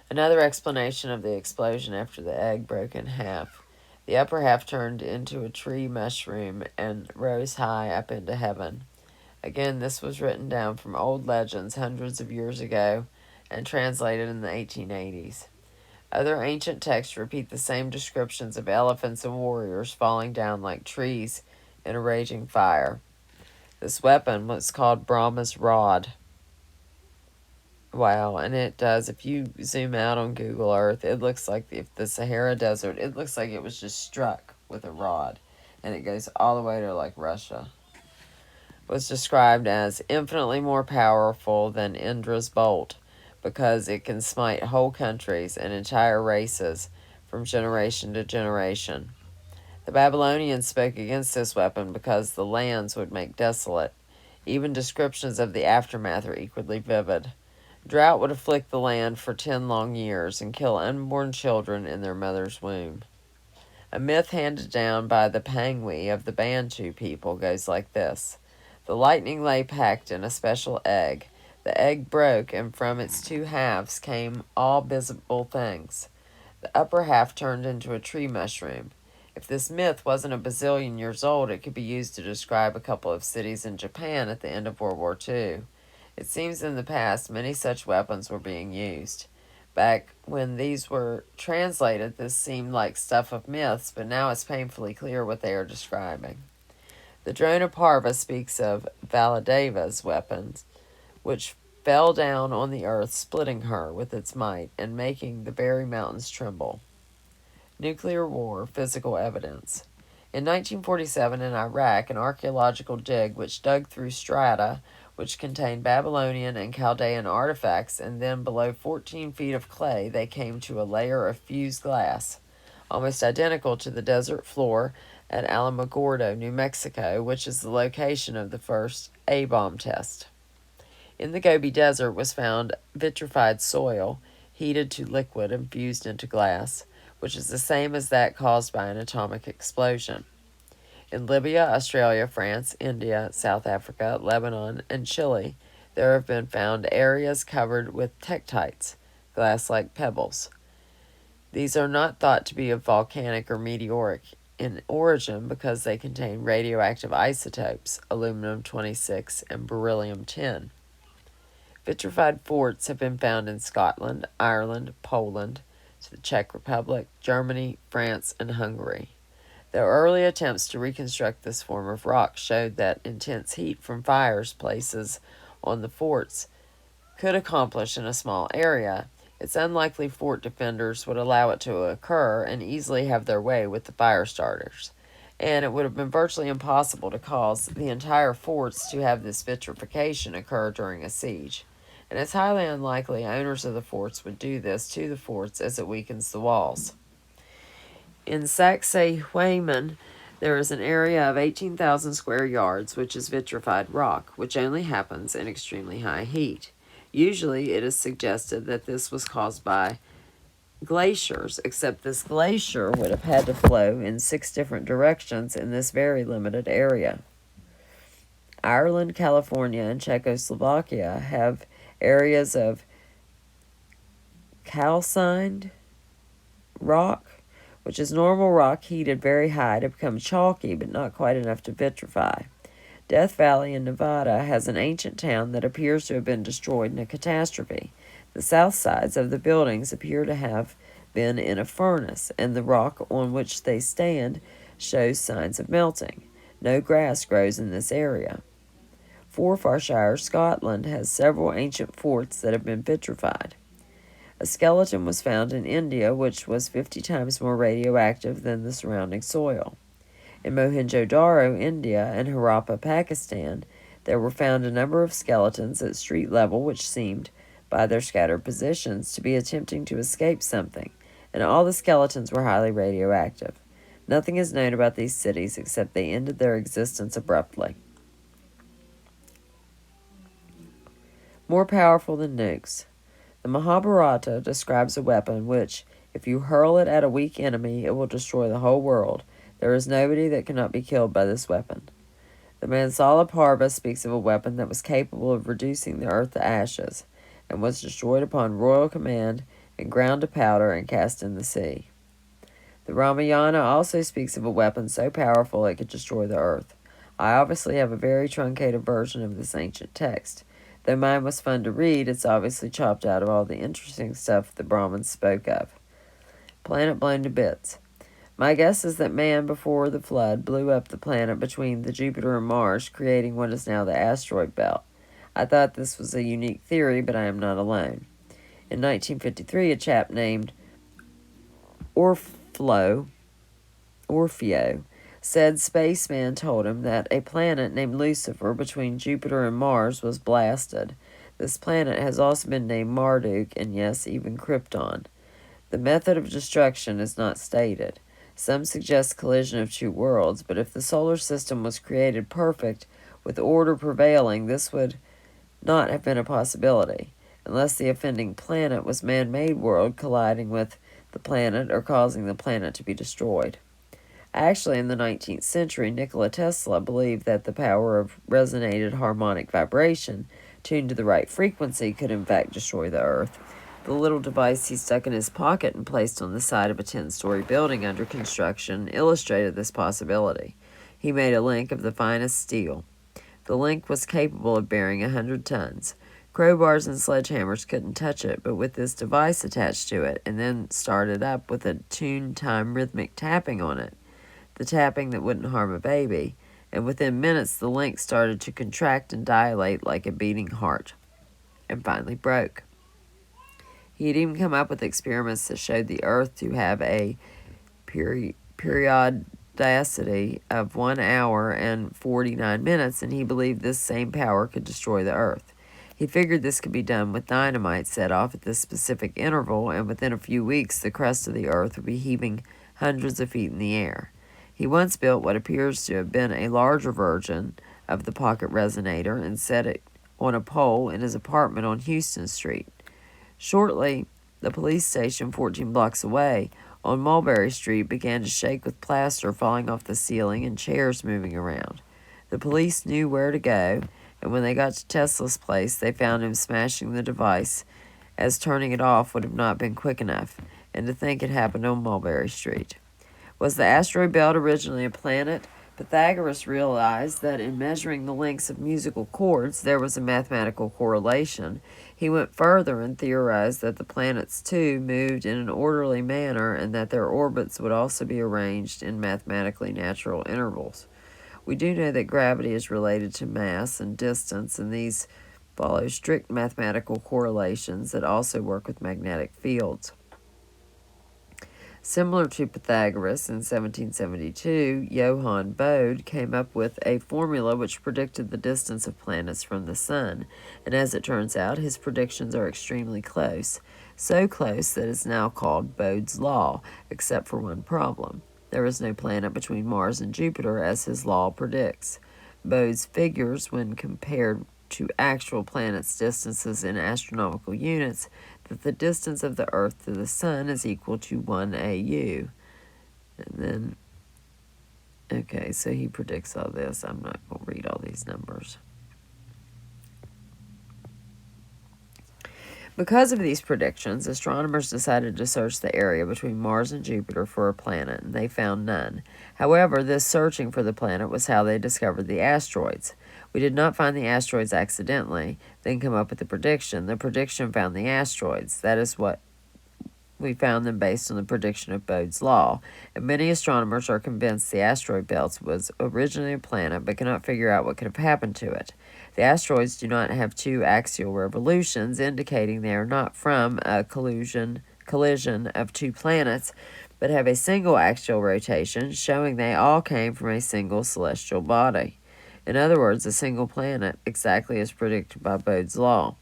Another explanation of the explosion after the egg broke in half. The upper half turned into a tree mushroom and rose high up into heaven. Again, this was written down from old legends hundreds of years ago and translated in the 1880s. Other ancient texts repeat the same descriptions of elephants and warriors falling down like trees in a raging fire. This weapon was called Brahma's rod. Wow, and it does. If you zoom out on Google Earth, it looks like if the Sahara Desert, it looks like it was just struck with a rod. And it goes all the way to like Russia. It was described as infinitely more powerful than Indra's bolt because it can smite whole countries and entire races from generation to generation. The Babylonians spoke against this weapon because the lands would make desolate. Even descriptions of the aftermath are equally vivid. Drought would afflict the land for 10 long years and kill unborn children in their mother's womb. A myth handed down by the Pangui of the Bantu people goes like this. The lightning lay packed in a special egg. The egg broke, and from its two halves came all visible things. The upper half turned into a tree mushroom. If this myth wasn't a bazillion years old, it could be used to describe a couple of cities in Japan at the end of World War II. It seems in the past many such weapons were being used. Back when these were translated, this seemed like stuff of myths, but now it's painfully clear what they are describing. The Dronaparva speaks of Valadeva's weapons, which fell down on the earth, splitting her with its might and making the very mountains tremble. Nuclear war, physical evidence. In 1947 in Iraq, an archaeological dig which dug through strata which contained Babylonian and Chaldean artifacts, and then below 14 feet of clay they came to a layer of fused glass, almost identical to the desert floor at Alamogordo, New Mexico, which is the location of the first A-bomb test. In the Gobi Desert was found vitrified soil, heated to liquid and fused into glass, which is the same as that caused by an atomic explosion. In Libya, Australia, France, India, South Africa, Lebanon, and Chile, there have been found areas covered with tektites, glass-like pebbles. These are not thought to be of volcanic or meteoric in origin because they contain radioactive isotopes, aluminum-26 and beryllium-10. Vitrified forts have been found in Scotland, Ireland, Poland, the Czech Republic, Germany, France, and Hungary. The early attempts to reconstruct this form of rock showed that intense heat from fires places on the forts could accomplish in a small area. It's unlikely fort defenders would allow it to occur and easily have their way with the fire starters. And it would have been virtually impossible to cause the entire forts to have this vitrification occur during a siege. And it's highly unlikely owners of the forts would do this to the forts as it weakens the walls. In Sacsayhuaman, there is an area of 18,000 square yards, which is vitrified rock, which only happens in extremely high heat. Usually, it is suggested that this was caused by glaciers, except this glacier would have had to flow in 6 different directions in this very limited area. Ireland, California, and Czechoslovakia have areas of calcined rock, which is normal rock heated very high to become chalky but not quite enough to vitrify. Death Valley in Nevada has an ancient town that appears to have been destroyed in a catastrophe. The south sides of the buildings appear to have been in a furnace, and the rock on which they stand shows signs of melting. No grass grows in this area. Forfarshire, Scotland, has several ancient forts that have been vitrified. A skeleton was found in India, which was 50 times more radioactive than the surrounding soil. In Mohenjo-Daro, India, and Harappa, Pakistan, there were found a number of skeletons at street level which seemed, by their scattered positions, to be attempting to escape something, and all the skeletons were highly radioactive. Nothing is known about these cities except they ended their existence abruptly. More powerful than nukes. The Mahabharata describes a weapon which, if you hurl it at a weak enemy, it will destroy the whole world. There is nobody that cannot be killed by this weapon. The Mansala Parva speaks of a weapon that was capable of reducing the earth to ashes, and was destroyed upon royal command, and ground to powder and cast in the sea. The Ramayana also speaks of a weapon so powerful it could destroy the earth. I obviously have a very truncated version of this ancient text. Though mine was fun to read, it's obviously chopped out of all the interesting stuff the Brahmins spoke of. Planet blown to bits. My guess is that man, before the flood, blew up the planet between the Jupiter and Mars, creating what is now the asteroid belt. I thought this was a unique theory, but I am not alone. In 1953, a chap named Orfeo said spaceman told him that a planet named Lucifer between Jupiter and Mars was blasted. This planet has also been named Marduk, and yes, even Krypton. The method of destruction is not stated. Some suggest collision of two worlds, but if the solar system was created perfect, with order prevailing, this would not have been a possibility, unless the offending planet was man-made world colliding with the planet or causing the planet to be destroyed. Actually, in the 19th century, Nikola Tesla believed that the power of resonated harmonic vibration, tuned to the right frequency, could in fact destroy the Earth. The little device he stuck in his pocket and placed on the side of a 10-story building under construction illustrated this possibility. He made a link of the finest steel. The link was capable of bearing 100 tons. Crowbars and sledgehammers couldn't touch it, but with this device attached to it, and then started up with a tune-time rhythmic tapping on it, the tapping that wouldn't harm a baby, and within minutes the link started to contract and dilate like a beating heart, and finally broke. He had even come up with experiments that showed the Earth to have a periodicity of 1 hour and 49 minutes, and he believed this same power could destroy the Earth. He figured this could be done with dynamite set off at this specific interval, and within a few weeks the crust of the Earth would be heaving hundreds of feet in the air. He once built what appears to have been a larger version of the pocket resonator and set it on a pole in his apartment on Houston Street. Shortly, the police station 14 blocks away on Mulberry Street began to shake with plaster falling off the ceiling and chairs moving around. The police knew where to go, and when they got to Tesla's place, they found him smashing the device, as turning it off would have not been quick enough, and to think it happened on Mulberry Street. Was the asteroid belt originally a planet? Pythagoras realized that in measuring the lengths of musical chords, there was a mathematical correlation. He went further and theorized that the planets, too, moved in an orderly manner and that their orbits would also be arranged in mathematically natural intervals. We do know that gravity is related to mass and distance, and these follow strict mathematical correlations that also work with magnetic fields. Similar to Pythagoras, in 1772, Johann Bode came up with a formula which predicted the distance of planets from the Sun, and as it turns out, his predictions are extremely close, so close that it's now called Bode's Law, except for one problem. There is no planet between Mars and Jupiter, as his law predicts. Bode's figures, when compared to actual planets' distances in astronomical units, that the distance of the Earth to the Sun is equal to 1 AU. And then, okay, so he predicts all this. I'm not going to read all these numbers. Because of these predictions, astronomers decided to search the area between Mars and Jupiter for a planet, and they found none. However, this searching for the planet was how they discovered the asteroids. We did not find the asteroids accidentally, then come up with the prediction. The prediction found the asteroids. That is what we found them based on the prediction of Bode's law, and many astronomers are convinced the asteroid belt was originally a planet but cannot figure out what could have happened to it. The asteroids do not have two axial revolutions, indicating they are not from a collision of two planets, but have a single axial rotation, showing they all came from a single celestial body. In other words, a single planet, exactly as predicted by Bode's law.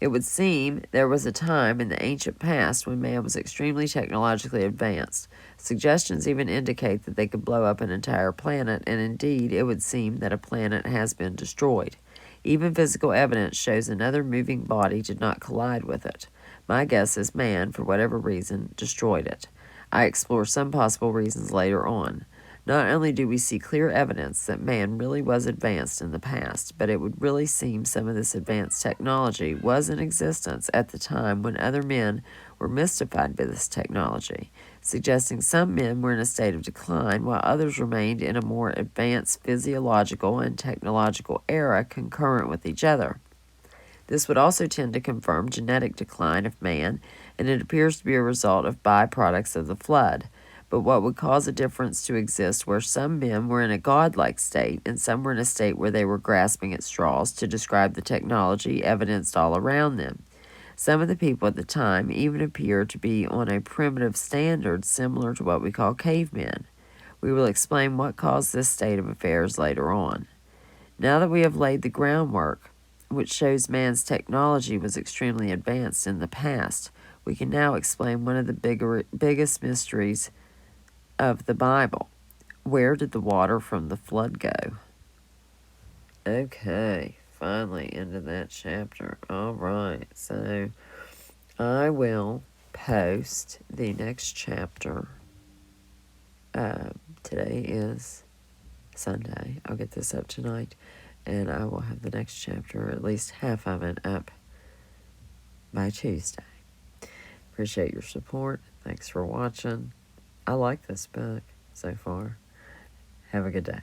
It would seem there was a time in the ancient past when man was extremely technologically advanced. Suggestions even indicate that they could blow up an entire planet, and indeed, it would seem that a planet has been destroyed. Even physical evidence shows another moving body did not collide with it. My guess is man, for whatever reason, destroyed it. I explore some possible reasons later on. Not only do we see clear evidence that man really was advanced in the past, but it would really seem some of this advanced technology was in existence at the time when other men were mystified by this technology, suggesting some men were in a state of decline while others remained in a more advanced physiological and technological era concurrent with each other. This would also tend to confirm genetic decline of man, and it appears to be a result of byproducts of the flood. But what would cause a difference to exist where some men were in a godlike state and some were in a state where they were grasping at straws to describe the technology evidenced all around them? Some of the people at the time even appear to be on a primitive standard similar to what we call cavemen. We will explain what caused this state of affairs later on. Now that we have laid the groundwork, which shows man's technology was extremely advanced in the past, we can now explain one of the biggest mysteries of the Bible. Where did the water from the flood go? Okay, finally into that chapter. All right, so I will post the next chapter. Today is Sunday. I'll get this up tonight, and I will have the next chapter, at least half of it, up by Tuesday. Appreciate your support. Thanks for watching. I like this book so far. Have a good day.